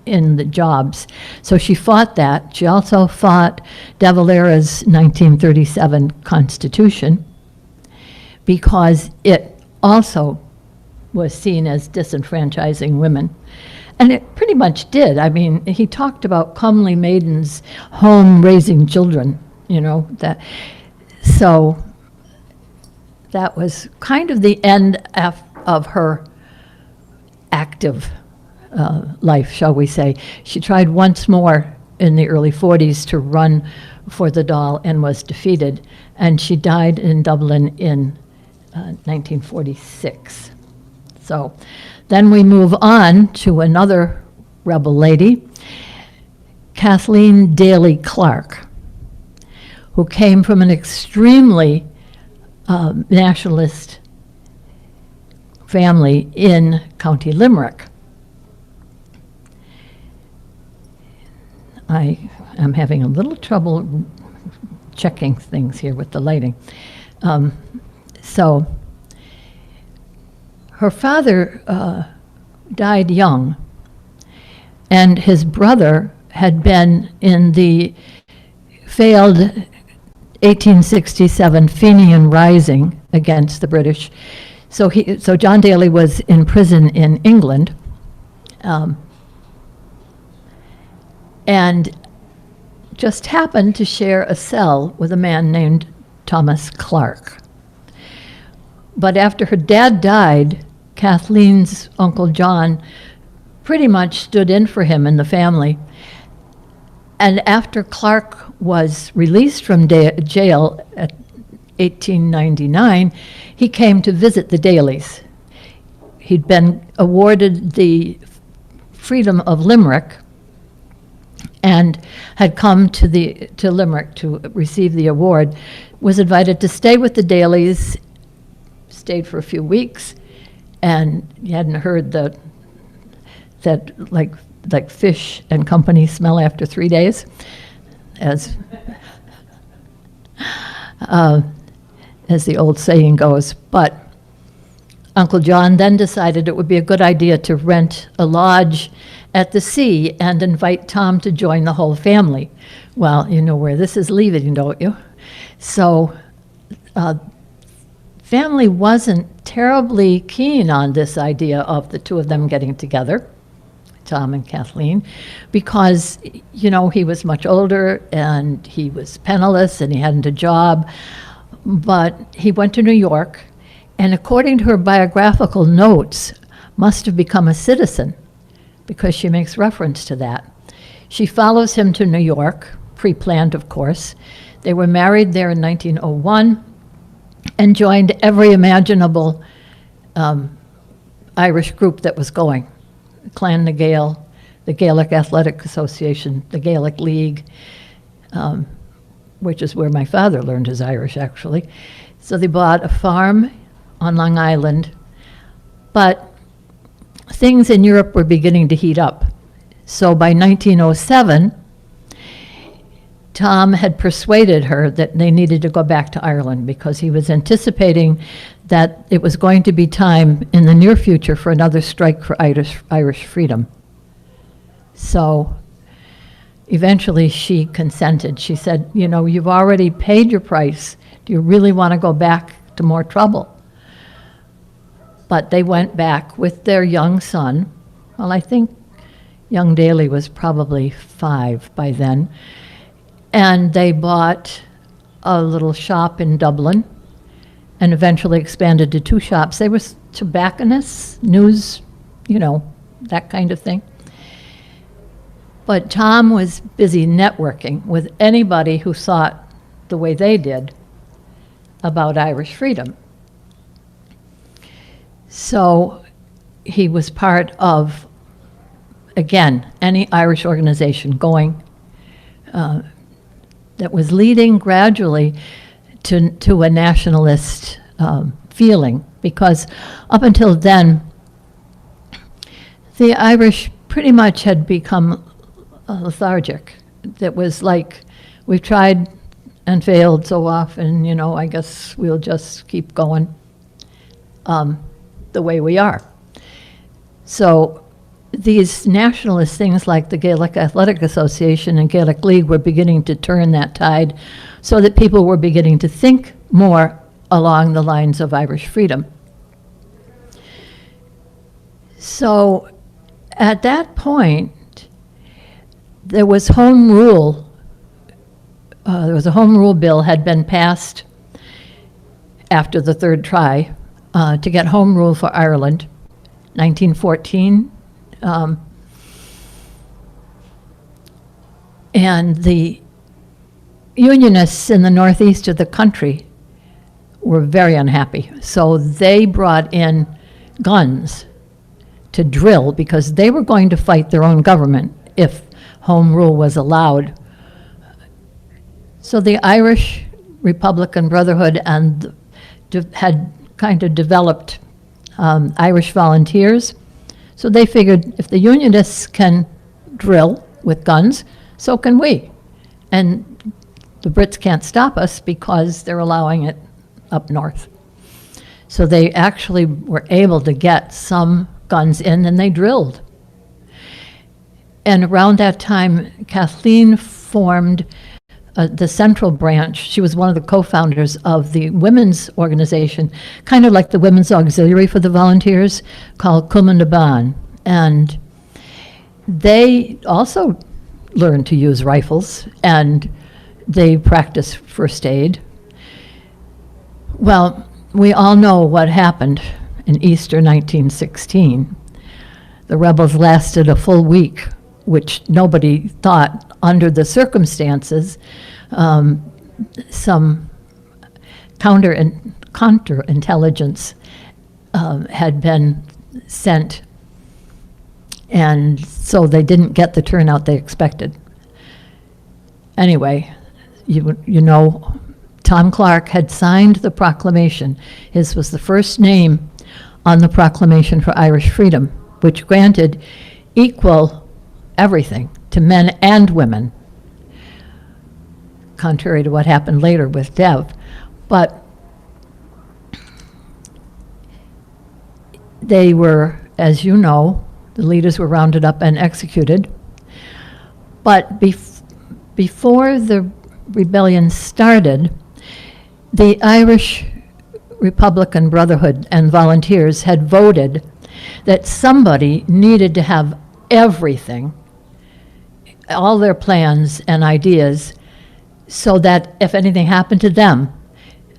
in the jobs. So she fought that. She also fought De Valera's 1937 Constitution because it also was seen as disenfranchising women. And it pretty much did. I mean, he talked about comely maidens home raising children, you know, that. So that was kind of the end of her active life, shall we say. She tried once more in the early 40s to run for the Dáil and was defeated, and she died in Dublin in 1946. So then we move on to another rebel lady, Kathleen Daley Clark, who came from an extremely nationalist family in County Limerick. I am having a little trouble checking things here with the lighting. So her father died young, and his brother had been in the failed 1867 Fenian Rising against the British. So John Daley was in prison in England, and just happened to share a cell with a man named Thomas Clark. But after her dad died, Kathleen's Uncle John pretty much stood in for him and the family. And after Clark was released from jail at 1899, he came to visit the Daleys. He'd been awarded the Freedom of Limerick and had come to Limerick to receive the award, was invited to stay with the Daleys, stayed for a few weeks, and you hadn't heard that like fish and company smell after 3 days, as the old saying goes. But Uncle John then decided it would be a good idea to rent a lodge at the sea and invite Tom to join the whole family. Well, you know where this is leading, don't you? So family wasn't terribly keen on this idea of the two of them getting together, Tom and Kathleen, because, you know, he was much older and he was penniless and he hadn't a job. But he went to New York, and according to her biographical notes, must have become a citizen, because she makes reference to that. She follows him to New York, pre-planned, of course. They were married there in 1901 and joined every imaginable Irish group that was going. Clan na Gael, the Gaelic Athletic Association, the Gaelic League, which is where my father learned his Irish, actually. So they bought a farm on Long Island, but things in Europe were beginning to heat up. So by 1907, Tom had persuaded her that they needed to go back to Ireland because he was anticipating that it was going to be time in the near future for another strike for Irish freedom. So eventually she consented. She said, you know, you've already paid your price. Do you really want to go back to more trouble? But they went back with their young son. Well, I think young Daley was probably 5 by then. And they bought a little shop in Dublin and eventually expanded to 2 shops. They were tobacconists, news, you know, that kind of thing. But Tom was busy networking with anybody who thought the way they did about Irish freedom. So he was part of, again, any Irish organization going that was leading gradually to a nationalist feeling, because up until then, the Irish pretty much had become lethargic. That was like, we've tried and failed so often, you know, I guess we'll just keep going the way we are. So these nationalist things like the Gaelic Athletic Association and Gaelic League were beginning to turn that tide so that people were beginning to think more along the lines of Irish freedom. So at that point, there was home rule. There was a home rule bill had been passed after the third try to get home rule for Ireland, 1914. And the Unionists in the northeast of the country were very unhappy. So they brought in guns to drill because they were going to fight their own government if home rule was allowed. So the Irish Republican Brotherhood had kind of developed Irish volunteers. So they figured if the Unionists can drill with guns, so can we. And the Brits can't stop us because they're allowing it up north. So they actually were able to get some guns in, and they drilled. And around that time, Kathleen formed the central branch. She was one of the co-founders of the women's organization, kind of like the Women's Auxiliary for the volunteers, called Cumann na Ban. And they also learned to use rifles, and they practiced first aid. Well, we all know what happened in Easter 1916. The rebels lasted a full week, which nobody thought, under the circumstances, some counterintelligence had been sent, and so they didn't get the turnout they expected. Anyway, you know, Tom Clark had signed the proclamation. His was the first name on the Proclamation for Irish Freedom, which granted equal everything to men and women, contrary to what happened later with Dev. But they were, as you know, the leaders were rounded up and executed. But before the rebellion started, the Irish Republican Brotherhood and volunteers had voted that somebody needed to have everything, all their plans and ideas, so that if anything happened to them,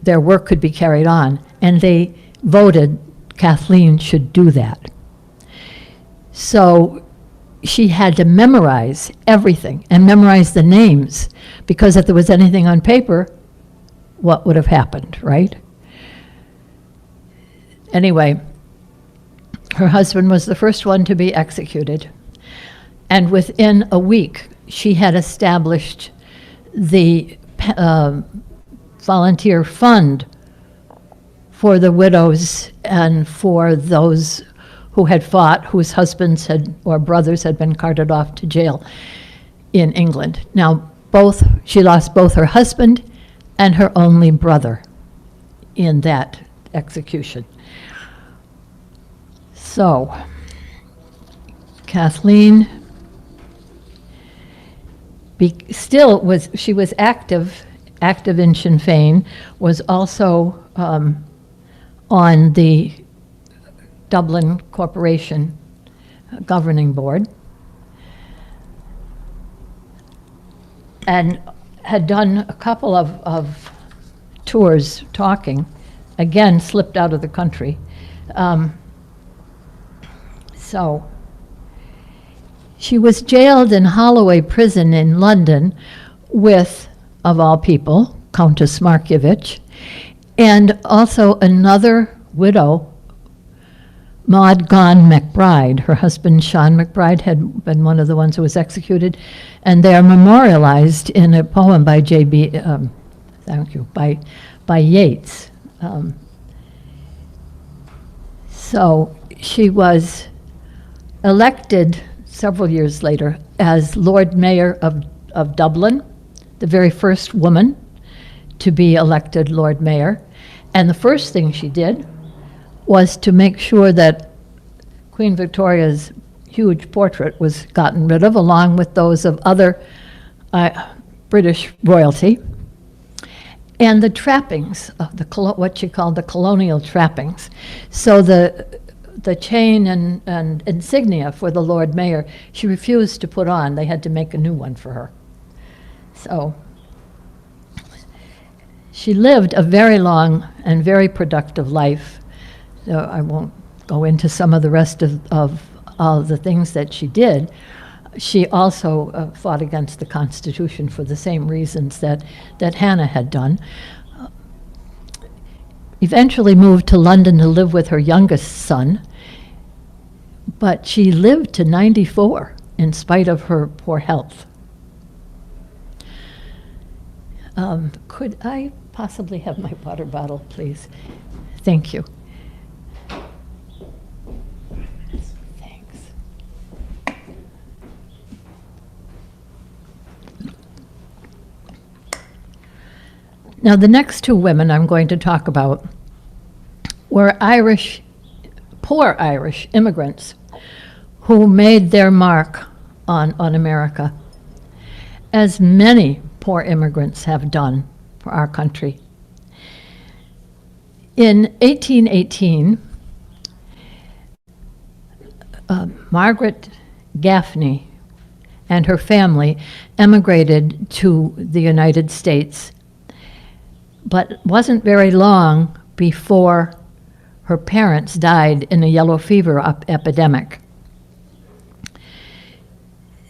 their work could be carried on. And they voted Kathleen should do that. So she had to memorize everything and memorize the names, because if there was anything on paper, what would have happened, right? Anyway, her husband was the first one to be executed. And within a week, she had established the volunteer fund for the widows and for those who had fought, whose husbands had or brothers had been carted off to jail in England. Now, she lost both her husband and her only brother in that execution. So, Kathleen she was active in Sinn Féin, was also on the Dublin Corporation governing board, and had done a couple of tours talking, again slipped out of the country. So she was jailed in Holloway Prison in London with, of all people, Countess Markievicz, and also another widow, Maud Gon McBride. Her husband, Sean McBride, had been one of the ones who was executed, and they are memorialized in a poem by by Yeats. So she was elected several years later as Lord Mayor of Dublin, the very first woman to be elected Lord Mayor. And the first thing she did was to make sure that Queen Victoria's huge portrait was gotten rid of, along with those of other British royalty, and the trappings of what she called the colonial trappings. So the chain and insignia for the Lord Mayor, she refused to put on. They had to make a new one for her. So she lived a very long and very productive life. So I won't go into some of the rest of all the things that she did. She also fought against the Constitution for the same reasons that Hannah had done. Eventually moved to London to live with her youngest son, but she lived to 94 in spite of her poor health. Could I possibly have my water bottle, please? Thank you. Thanks. Now, the next two women I'm going to talk about were poor Irish immigrants who made their mark on America, as many poor immigrants have done for our country. In 1818, Margaret Gaffney and her family emigrated to the United States, but wasn't very long before her parents died in a yellow fever epidemic.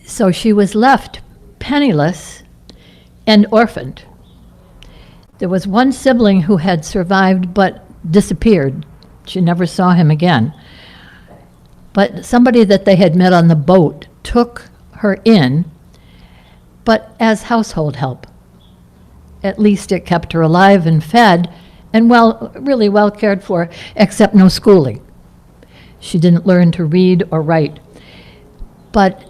So she was left penniless and orphaned. There was one sibling who had survived but disappeared. She never saw him again. But somebody that they had met on the boat took her in, but as household help. At least it kept her alive and fed and really well cared for, except no schooling. She didn't learn to read or write. But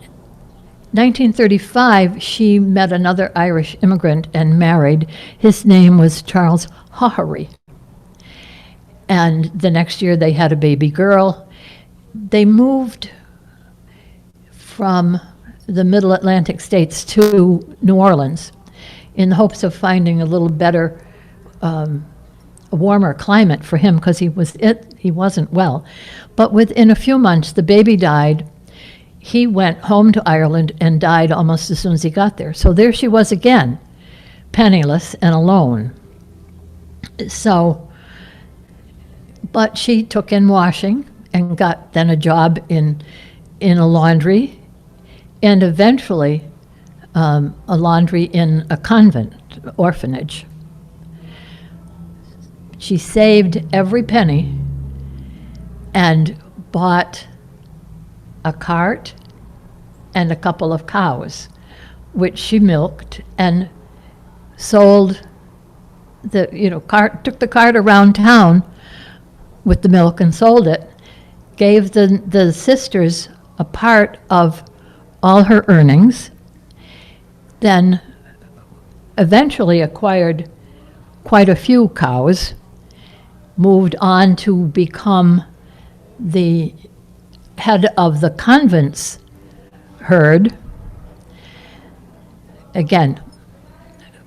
1935, she met another Irish immigrant and married. His name was Charles Haughey. And the next year they had a baby girl. They moved from the Middle Atlantic states to New Orleans in the hopes of finding a little better, a warmer climate for him, because he wasn't well. But within a few months, the baby died. He went home to Ireland and died almost as soon as he got there. So there she was again, penniless and alone. So, but she took in washing and got then a job in a laundry, and eventually a laundry in a convent orphanage. She saved every penny and bought a cart and a couple of cows, which she milked and sold took the cart around town with the milk and sold it, gave the sisters a part of all her earnings, then eventually acquired quite a few cows, moved on to become the head of the convent's herd. Again,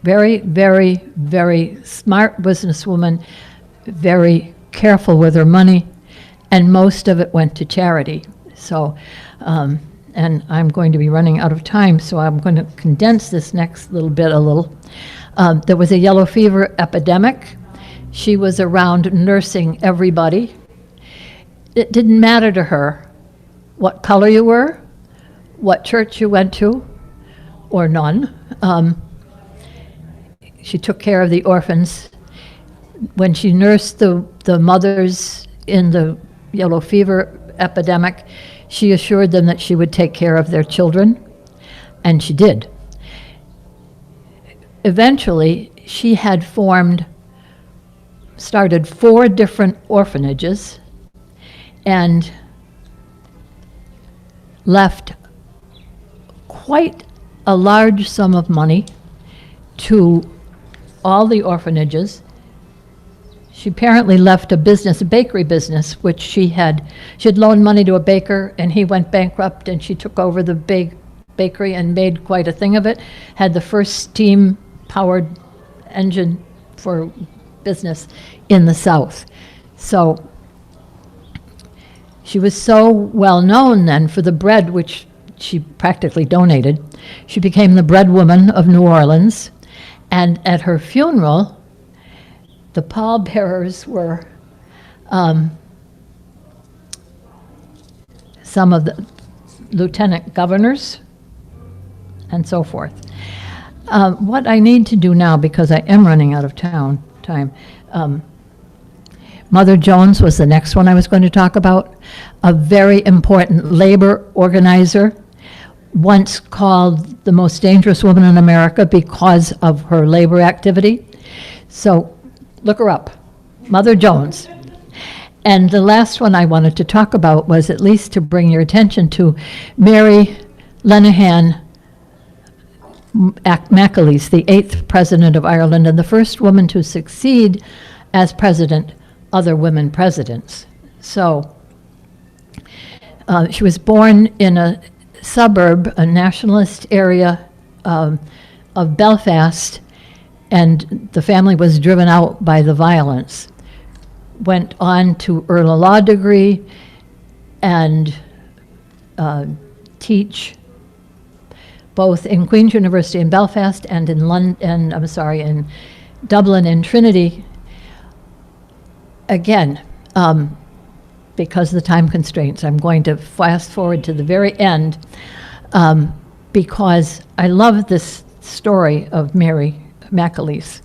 very, very, very smart businesswoman, very careful with her money, and most of it went to charity. So, and I'm going to be running out of time, so I'm going to condense this next little bit a little. There was a yellow fever epidemic. She was around nursing everybody. It didn't matter to her what color you were, what church you went to, or none. She took care of the orphans. When she nursed the mothers in the yellow fever epidemic, she assured them that she would take care of their children, and she did. Eventually, she had started 4 different orphanages and left quite a large sum of money to all the orphanages. She apparently left a bakery business, which she had loaned money to a baker, and he went bankrupt, and she took over the bakery and made quite a thing of it, had the first steam-powered engine for business in the South. So she was so well known then for the bread, which she practically donated. She became the bread woman of New Orleans, and at her funeral, the pallbearers were some of the lieutenant governors and so forth. What I need to do now, because I am running out of time, Mother Jones was the next one I was going to talk about, a very important labor organizer, once called the most dangerous woman in America because of her labor activity. So look her up, Mother Jones. And the last one I wanted to talk about was, at least to bring your attention to, Mary Lenahan Mcaleese, the 8th president of Ireland and the first woman to succeed as president other women presidents. So she was born in a suburb, a nationalist area of Belfast, and the family was driven out by the violence. Went on to earn a law degree and teach both in Queen's University in Belfast and in in Dublin and Trinity. Again, because of the time constraints, I'm going to fast forward to the very end, because I love this story of Mary Mcaleese.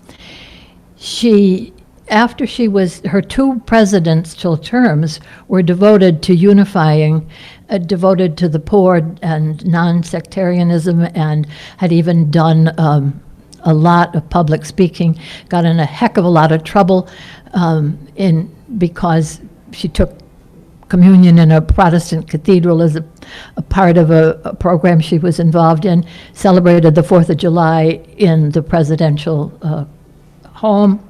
Her 2 presidential terms were devoted to unifying, devoted to the poor and non-sectarianism, and had even done a lot of public speaking, got in a heck of a lot of trouble because she took communion in a Protestant cathedral as a part of a program she was involved in, celebrated the 4th of July in the presidential home.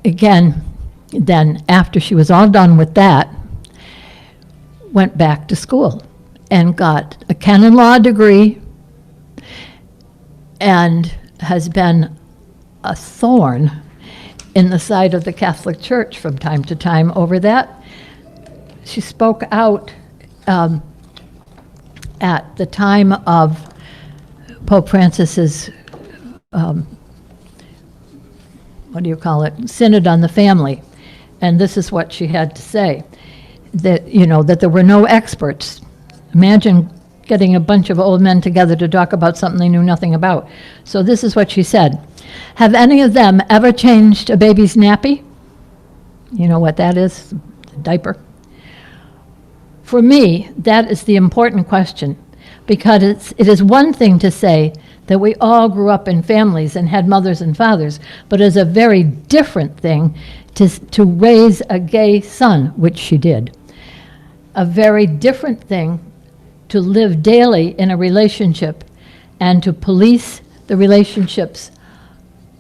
Again, then after she was all done with that, went back to school and got a canon law degree, and has been a thorn in the side of the Catholic Church from time to time over that. She spoke out at the time of Pope Francis's Synod on the Family, and this is what she had to say, that there were no experts. Imagine getting a bunch of old men together to talk about something they knew nothing about. So this is what she said. Have any of them ever changed a baby's nappy? You know what that is? A diaper. For me, that is the important question, because it is one thing to say that we all grew up in families and had mothers and fathers, but is a very different thing to raise a gay son, which she did. A very different thing to live daily in a relationship and to police the relationships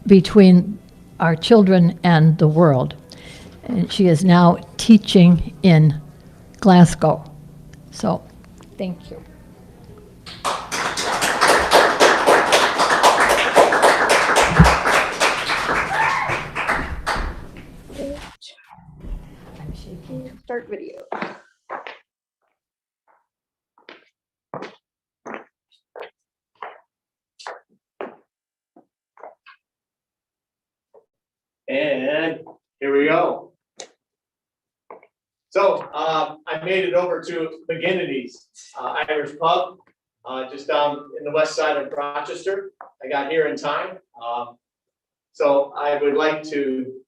between our children and the world. And she is now teaching in Glasgow. So, thank you. I'm shaking. Start video. And here we go. So I made it over to Mcaleese Irish pub, just down in the west side of Rochester. I got here in time. So I would like to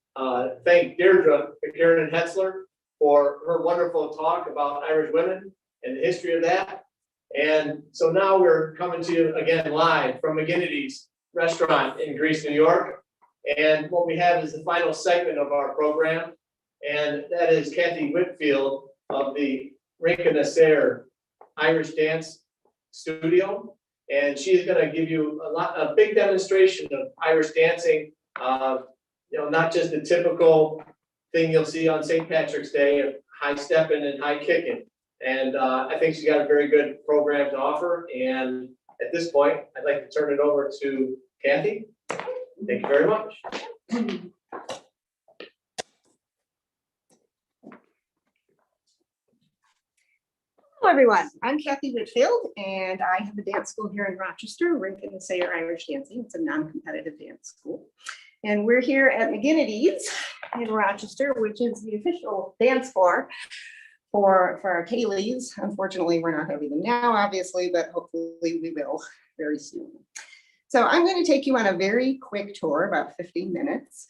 thank Deirdre McKiernan-Hetzler for her wonderful talk about Irish women and the history of that. And so now we're coming to you again live from Mcaleese restaurant in Greece, New York. And what we have is the final segment of our program. And that is Kathy Whitfield of the Rinka Irish Dance Studio. And she's going to give you a big demonstration of Irish dancing. Not just the typical thing you'll see on St. Patrick's Day of high stepping and high kicking. And I think she's got a very good program to offer. And at this point, I'd like to turn it over to Kathy. Thank you very much. Hello, everyone. I'm Kathy Whitfield, and I have a dance school here in Rochester, Rinka Irish Dancing. It's a non-competitive dance school. And we're here at Mcaleese in Rochester, which is the official dance floor for our Gaelies. Unfortunately, we're not having them now, obviously, but hopefully we will very soon. So I'm going to take you on a very quick tour, about 15 minutes,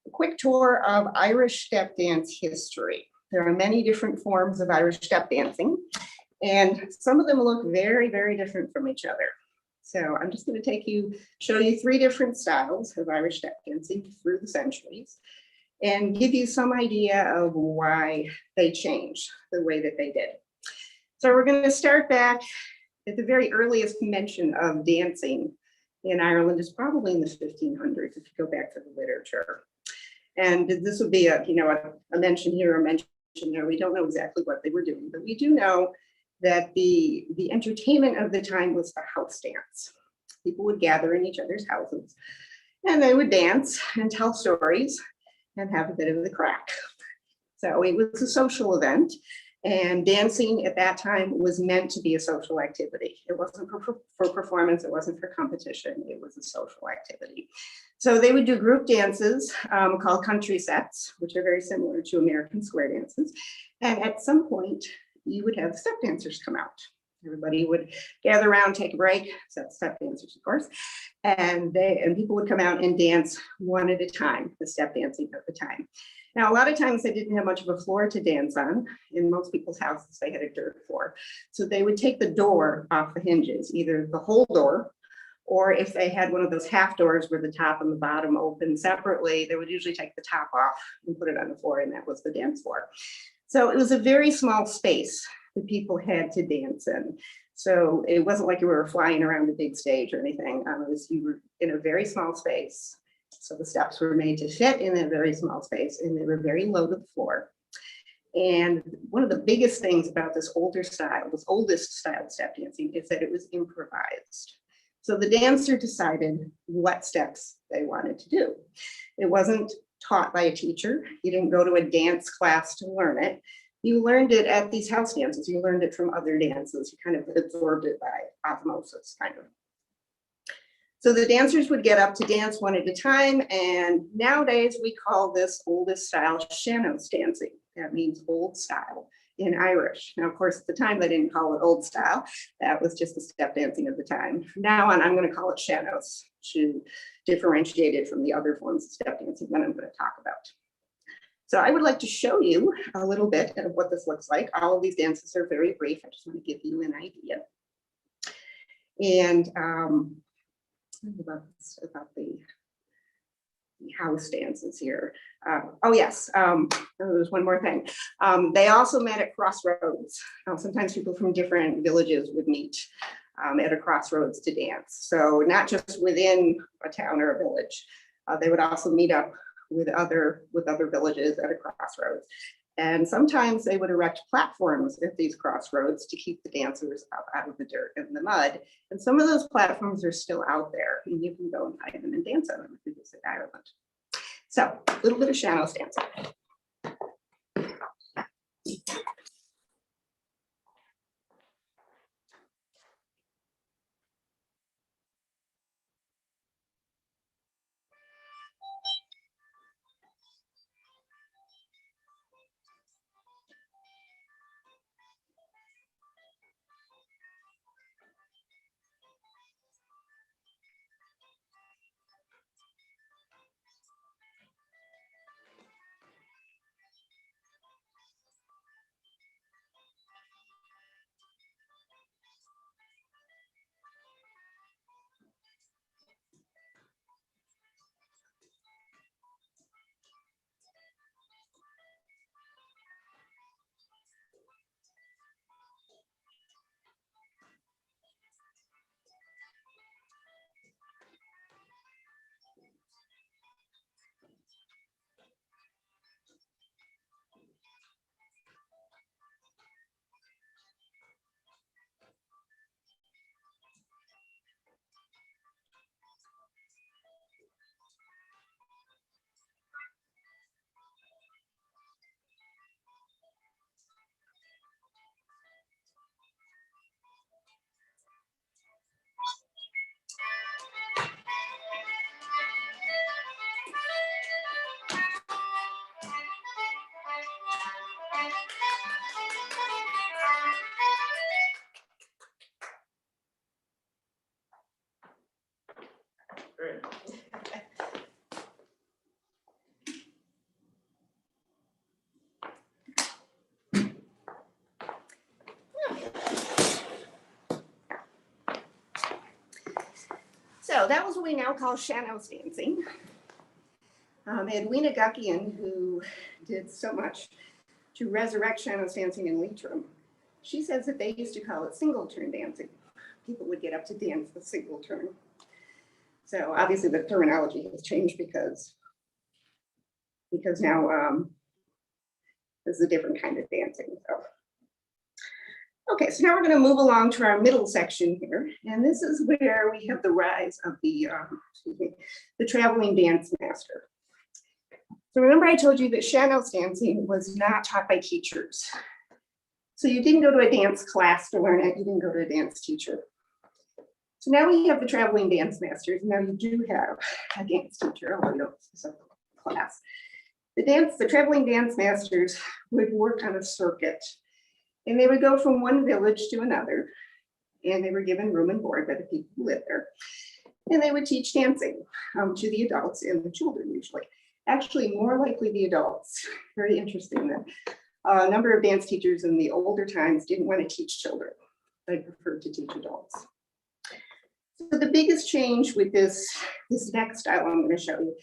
a quick tour of Irish step dance history. There are many different forms of Irish step dancing, and some of them look very, very different from each other. So I'm just going to show you 3 different styles of Irish step dancing through the centuries and give you some idea of why they changed the way that they did. So we're going to start back at the very earliest mention of dancing in Ireland is probably in the 1500s, if you go back to the literature. And this would be a mention here, a mention there. We don't know exactly what they were doing, but we do know that the entertainment of the time was the house dance. People would gather in each other's houses and they would dance and tell stories and have a bit of the crack. So it was a social event, and dancing at that time was meant to be a social activity. It wasn't for performance, it wasn't for competition, it was a social activity. So they would do group dances called country sets, which are very similar to American square dances. And at some point, you would have step dancers come out. Everybody would gather around, take a break, step dancers, of course, and people would come out and dance one at a time, the step dancing of the time. Now, a lot of times they didn't have much of a floor to dance on. In most people's houses, they had a dirt floor. So they would take the door off the hinges, either the whole door, or if they had one of those half doors where the top and the bottom open separately, they would usually take the top off and put it on the floor, and that was the dance floor. So it was a very small space that people had to dance in. So it wasn't like you were flying around a big stage or anything. You were in a very small space. So the steps were made to fit in a very small space, and they were very low to the floor. And one of the biggest things about this oldest style of step dancing is that it was improvised. So the dancer decided what steps they wanted to do. It wasn't taught by a teacher. You didn't go to a dance class to learn it. You learned it at these house dances. You learned it from other dances. You kind of absorbed it by osmosis, kind of. So the dancers would get up to dance one at a time, and nowadays we call this oldest style seanos dancing. That means old style in Irish. Now, of course, at the time they didn't call it old style. That was just the step dancing of the time. From now on, I'm going to call it seanos to differentiate it from the other forms of step dancing that I'm going to talk about. So I would like to show you a little bit of what this looks like. All of these dances are very brief. I just want to give you an idea. And about the house dances here. Oh yes, there's one more thing. They also met at crossroads. Sometimes people from different villages would meet at a crossroads to dance. So not just within a town or a village, they would also meet up with other villages at a crossroads. And sometimes they would erect platforms at these crossroads to keep the dancers out of the dirt and the mud. And some of those platforms are still out there, and you can go and find them and dance on them if you visit Ireland. So a little bit of sean-nós dancing. So that was what we now call sean-nós dancing. Edwina Guckian, who did so much to resurrect sean-nós dancing in Leitrim, she says that they used to call it single turn dancing. People would get up to dance the single turn. So obviously the terminology has changed because now this is a different kind of dancing. So. Okay, so now we're going to move along to our middle section here, and this is where we have the rise of the traveling dance master. So remember I told you that sean-nós dancing was not taught by teachers. So you didn't go to a dance class to learn it, you didn't go to a dance teacher. So now we have the traveling dance masters. Now you do have a dance teacher, although you don't specifically class. The traveling dance masters would work on a circuit, and they would go from one village to another, and they were given room and board by the people who lived there. And they would teach dancing to the adults and the children usually. Actually, more likely the adults. Very interesting that a number of dance teachers in the older times didn't want to teach children. They preferred to teach adults. So the biggest change with this next style I'm going to show you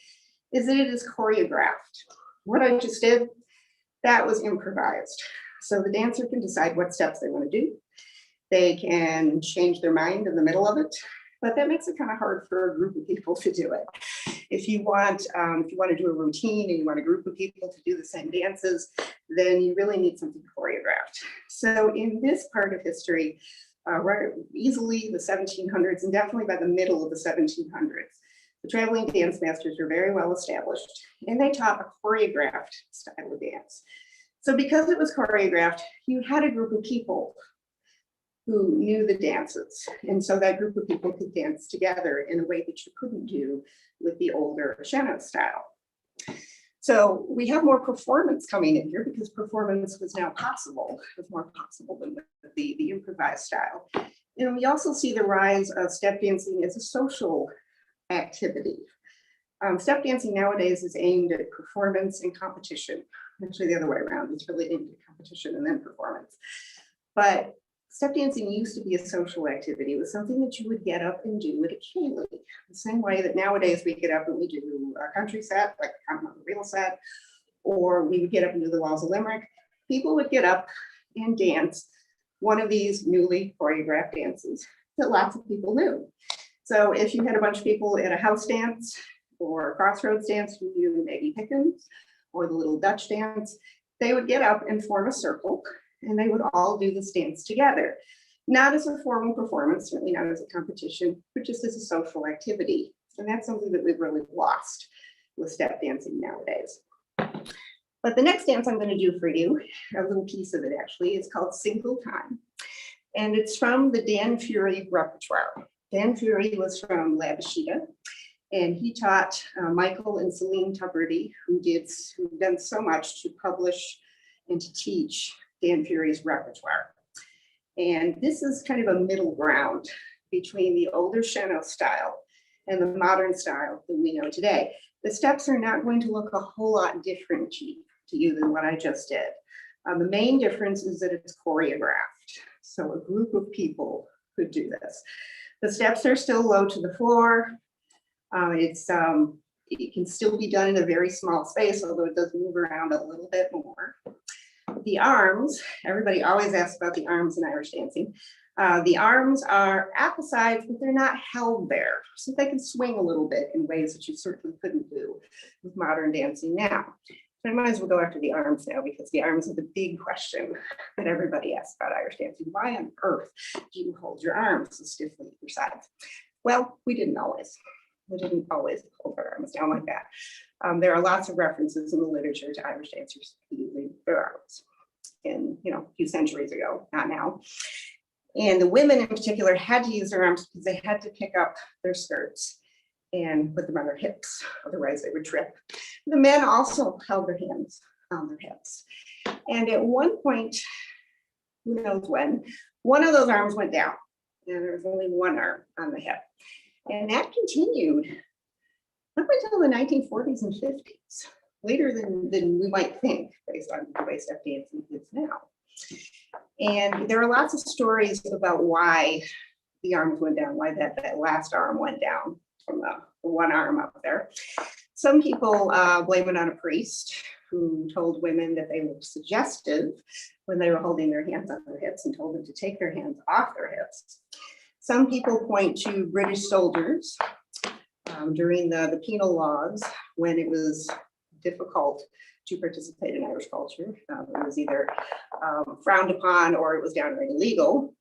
is that it is choreographed. What I just did, that was improvised. So the dancer can decide what steps they want to do. They can change their mind in the middle of it, but that makes it kind of hard for a group of people to do it. If you want to do a routine and you want a group of people to do the same dances, then you really need something choreographed. So in this part of history, right, easily the 1700s and definitely by the middle of the 1700s, the traveling dance masters were very well established, and they taught a choreographed style of dance. So because it was choreographed, you had a group of people who knew the dances. And so that group of people could dance together in a way that you couldn't do with the older sean-nós style. So we have more performance coming in here because performance was now possible. It was more possible than the improvised style. And we also see the rise of step dancing as a social activity. Step dancing nowadays is aimed at performance and competition. Actually, the other way around, it's really aimed at competition and then performance. But step dancing used to be a social activity. It was something that you would get up and do at a Gaelic, the same way that nowadays we get up and we do a country set, like a continental reel set, or we would get up and do the Walls of Limerick. People would get up and dance one of these newly choreographed dances that lots of people knew. So if you had a bunch of people at a house dance or a crossroads dance who knew maybe Pickens or the Little Dutch dance, they would get up and form a circle and they would all do this dance together. Not as a formal performance, certainly not as a competition, but just as a social activity. And that's something that we've really lost with step dancing nowadays. But the next dance I'm going to do for you, a little piece of it actually, is called Single Time. And it's from the Dan Fury repertoire. Dan Fury was from Labashida, and he taught Michael and Celine Tuberty, who've done so much to publish and to teach Dan Fury's repertoire. And this is kind of a middle ground between the older Sheno style and the modern style that we know today. The steps are not going to look a whole lot different to you than what I just did. The main difference is that it's choreographed. So a group of people could do this. The steps are still low to the floor. It can still be done in a very small space, although it does move around a little bit more. The arms, everybody always asks about the arms in Irish dancing. The arms are at the sides, but they're not held there. So they can swing a little bit in ways that you certainly couldn't do with modern dancing now. So I might as well go after the arms now, because the arms are the big question that everybody asks about Irish dancing. Why on earth do you hold your arms so stiffly at your sides? Well, we didn't always. We didn't always hold our arms down like that. There are lots of references in the literature to Irish dancers using their arms in, a few centuries ago, not now. And the women in particular had to use their arms because they had to pick up their skirts and put them on their hips, otherwise they would trip. The men also held their hands on their hips. And at one point, who knows when, one of those arms went down and there was only one arm on the hip. And that continued up until the 1940s and 50s, later than we might think, based on the way step dancing is now. And there are lots of stories about why the arms went down, why that last arm went down from the one arm up there. Some people blame it on a priest who told women that they looked suggestive when they were holding their hands on their hips and told them to take their hands off their hips. Some people point to British soldiers during the penal laws when it was difficult to participate in Irish culture. It was either frowned upon or it was downright illegal.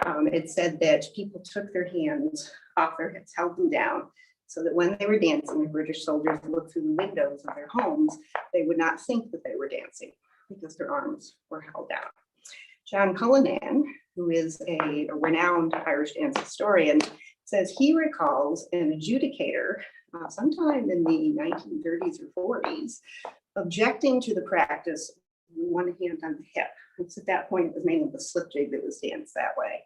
It said that people took their hands off their hips, held them down, so that when they were dancing, the British soldiers looked through the windows of their homes, they would not think that they were dancing because their arms were held down. John Cullinan, who is a renowned Irish dance historian, says he recalls an adjudicator sometime in the 1930s or 40s objecting to the practice of one hand on the hip. It's at that point, it was mainly the slip jig that was danced that way.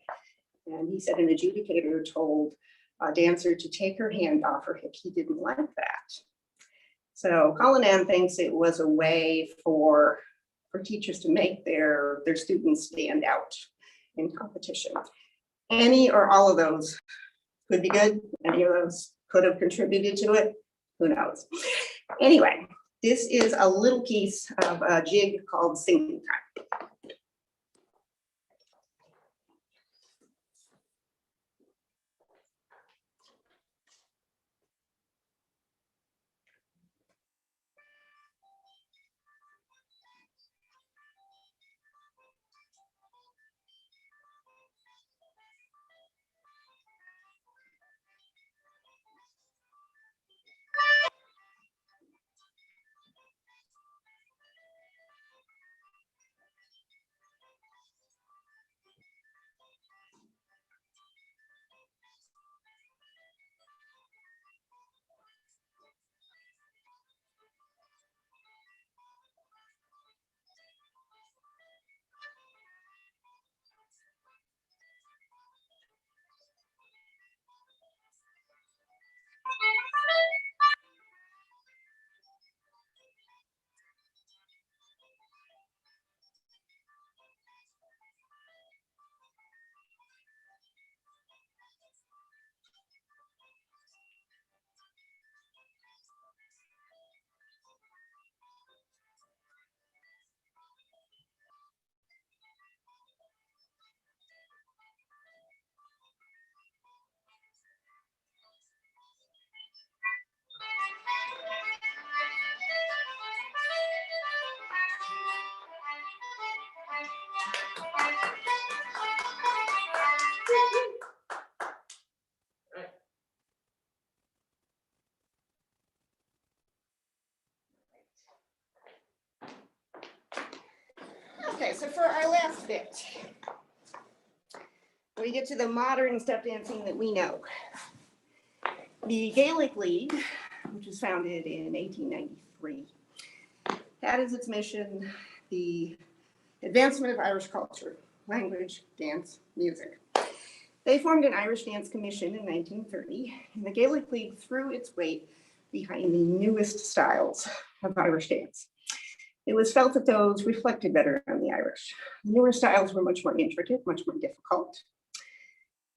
And he said an adjudicator told a dancer to take her hand off her hip. He didn't like that. So Cullinan thinks it was a way for teachers to make their students stand out in competition. Any or all of those could be good. Any of those could have contributed to it. Who knows? Anyway, this is a little piece of a jig called Single Time. We get to the modern step dancing that we know. The Gaelic League, which was founded in 1893, had as its mission the advancement of Irish culture, language, dance, music. They formed an Irish Dance Commission in 1930, and the Gaelic League threw its weight behind the newest styles of Irish dance. It was felt that those reflected better on the Irish. The newer styles were much more intricate, much more difficult.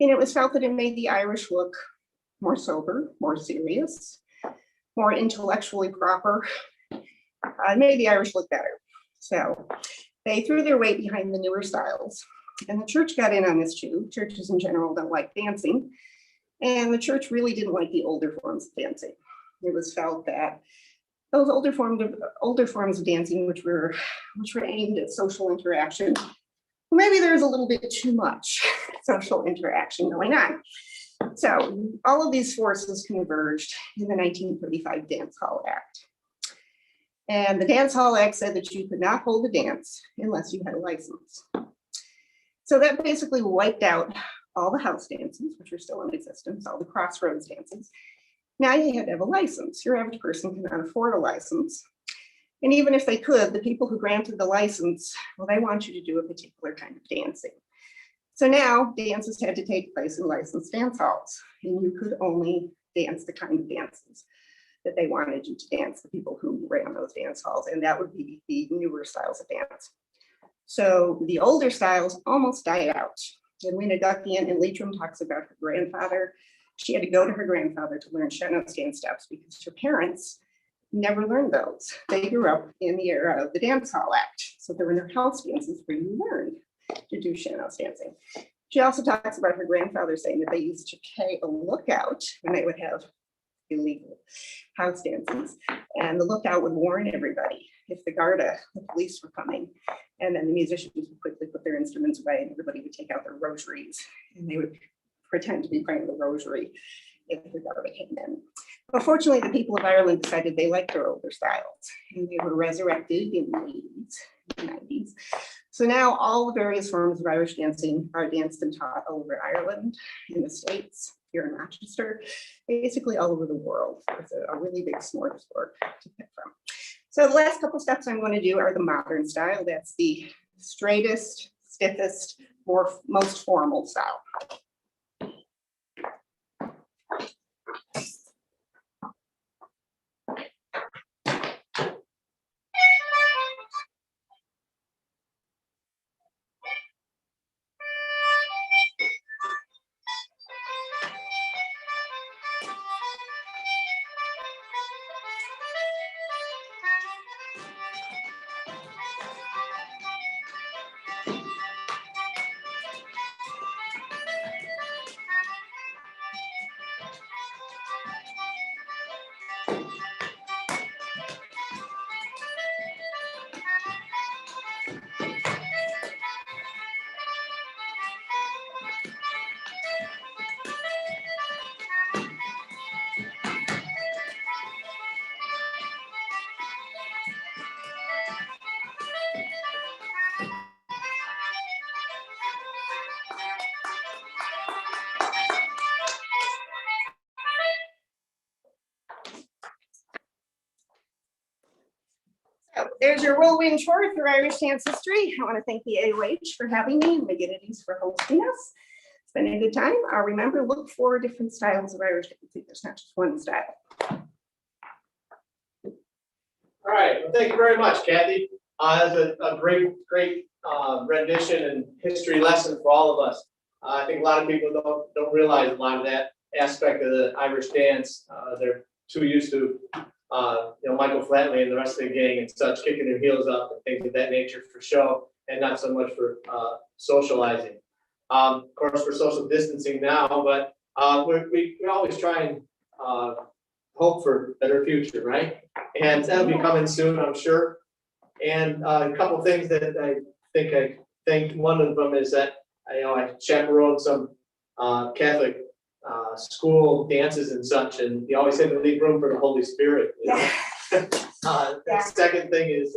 And it was felt that it made the Irish look more sober, more serious, more intellectually proper. It made the Irish look better. So they threw their weight behind the newer styles. And the church got in on this too. Churches in general don't like dancing. And the church really didn't like the older forms of dancing. It was felt that those older forms of dancing, which were aimed at social interaction, maybe there's a little bit too much social interaction going on. So all of these forces converged in the 1935 Dance Hall Act. And the Dance Hall Act said that you could not hold a dance unless you had a license. So that basically wiped out all the house dances, which are still in existence, all the crossroads dances. Now you had to have a license. Your average person cannot afford a license. And even if they could, the people who granted the license, well, they want you to do a particular kind of dancing. So now dances had to take place in licensed dance halls, and you could only dance the kind of dances that they wanted you to dance, the people who ran those dance halls, and that would be the newer styles of dance. So the older styles almost died out. And Lena Duckian in Leitrim talks about her grandfather. She had to go to her grandfather to learn Shannon steps because her parents never learned those. They grew up in the era of the Dance Hall Act. So there were no house dances where you learned to do Shannon dancing. She also talks about her grandfather saying that they used to pay a lookout when they would have illegal house dances. And the lookout would warn everybody if the Garda, the police were coming. And then the musicians would quickly put their instruments away and everybody would take out their rosaries and they would pretend to be playing the rosary if the Garda came in. But fortunately, the people of Ireland decided they liked their older styles and they were resurrected in the 80s, 90s. So now all the various forms of Irish dancing are danced and taught all over Ireland, in the States, here in Rochester, basically all over the world. It's a really big smorgasbord to pick from. So the last couple steps I'm going to do are the modern style. That's the straightest, stiffest, most formal style. So there's your whirlwind tour through Irish dance history. I want to thank the AOH for having me and Mcaleese for hosting us. It's been a good time. Remember, look for different styles of Irish dancing. There's not just one style. All right, well, thank you very much, Kathy. That's a great rendition and history lesson for all of us. I think a lot of people don't realize a lot of that aspect of the Irish dance. They're too used to Michael Flatley and the rest of the gang and such kicking their heels up and things of that nature for show and not so much for socializing. Of course, we're social distancing now, but we always try and hope for a better future, right? And that'll be coming soon, I'm sure. And a couple of things that I think one of them is that I chaperoned some Catholic school dances and such, and you always have to leave room for the Holy Spirit. You know? The second thing is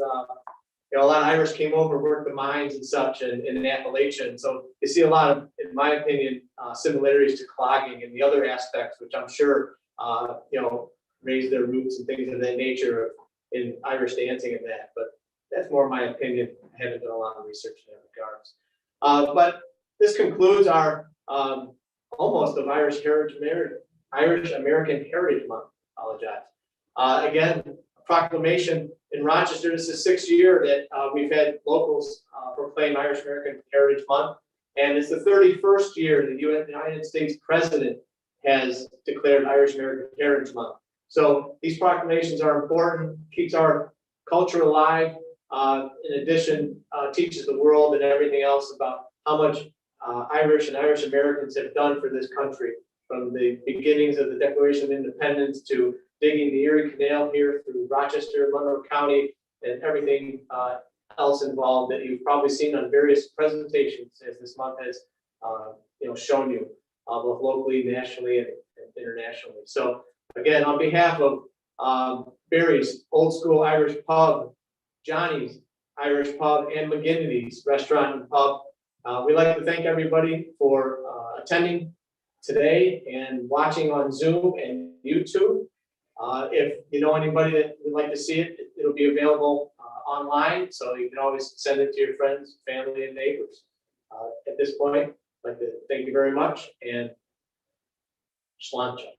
a lot of Irish came over, worked the mines and such in Appalachian. So you see a lot of, in my opinion, similarities to clogging and the other aspects, which I'm sure, raise their roots and things of that nature in Irish dancing and that. But that's more my opinion. I haven't done a lot of research in that regards. But this concludes our almost of Irish American Heritage Month. Apologize. Again, Proclamation in Rochester. This is the 6th year that we've had locals proclaim Irish American Heritage Month, and it's the 31st year the United States President has declared Irish American Heritage Month. So these proclamations are important, keeps our culture alive. In addition, teaches the world and everything else about how much Irish and Irish Americans have done for this country, from the beginnings of the Declaration of Independence to digging the Erie Canal here through Rochester, Monroe County, and everything else involved that you've probably seen on various presentations as this month has shown you, both locally, nationally, and internationally. So again, on behalf of Barry's Old School Irish Pub, Johnny's Irish Pub, and Mcaleese Restaurant and Pub, we'd like to thank everybody for attending today and watching on Zoom and YouTube. If you know anybody that would like to see it, it'll be available online, so you can always send it to your friends, family, and neighbors. At this point, I'd like to thank you very much, and Sláinte.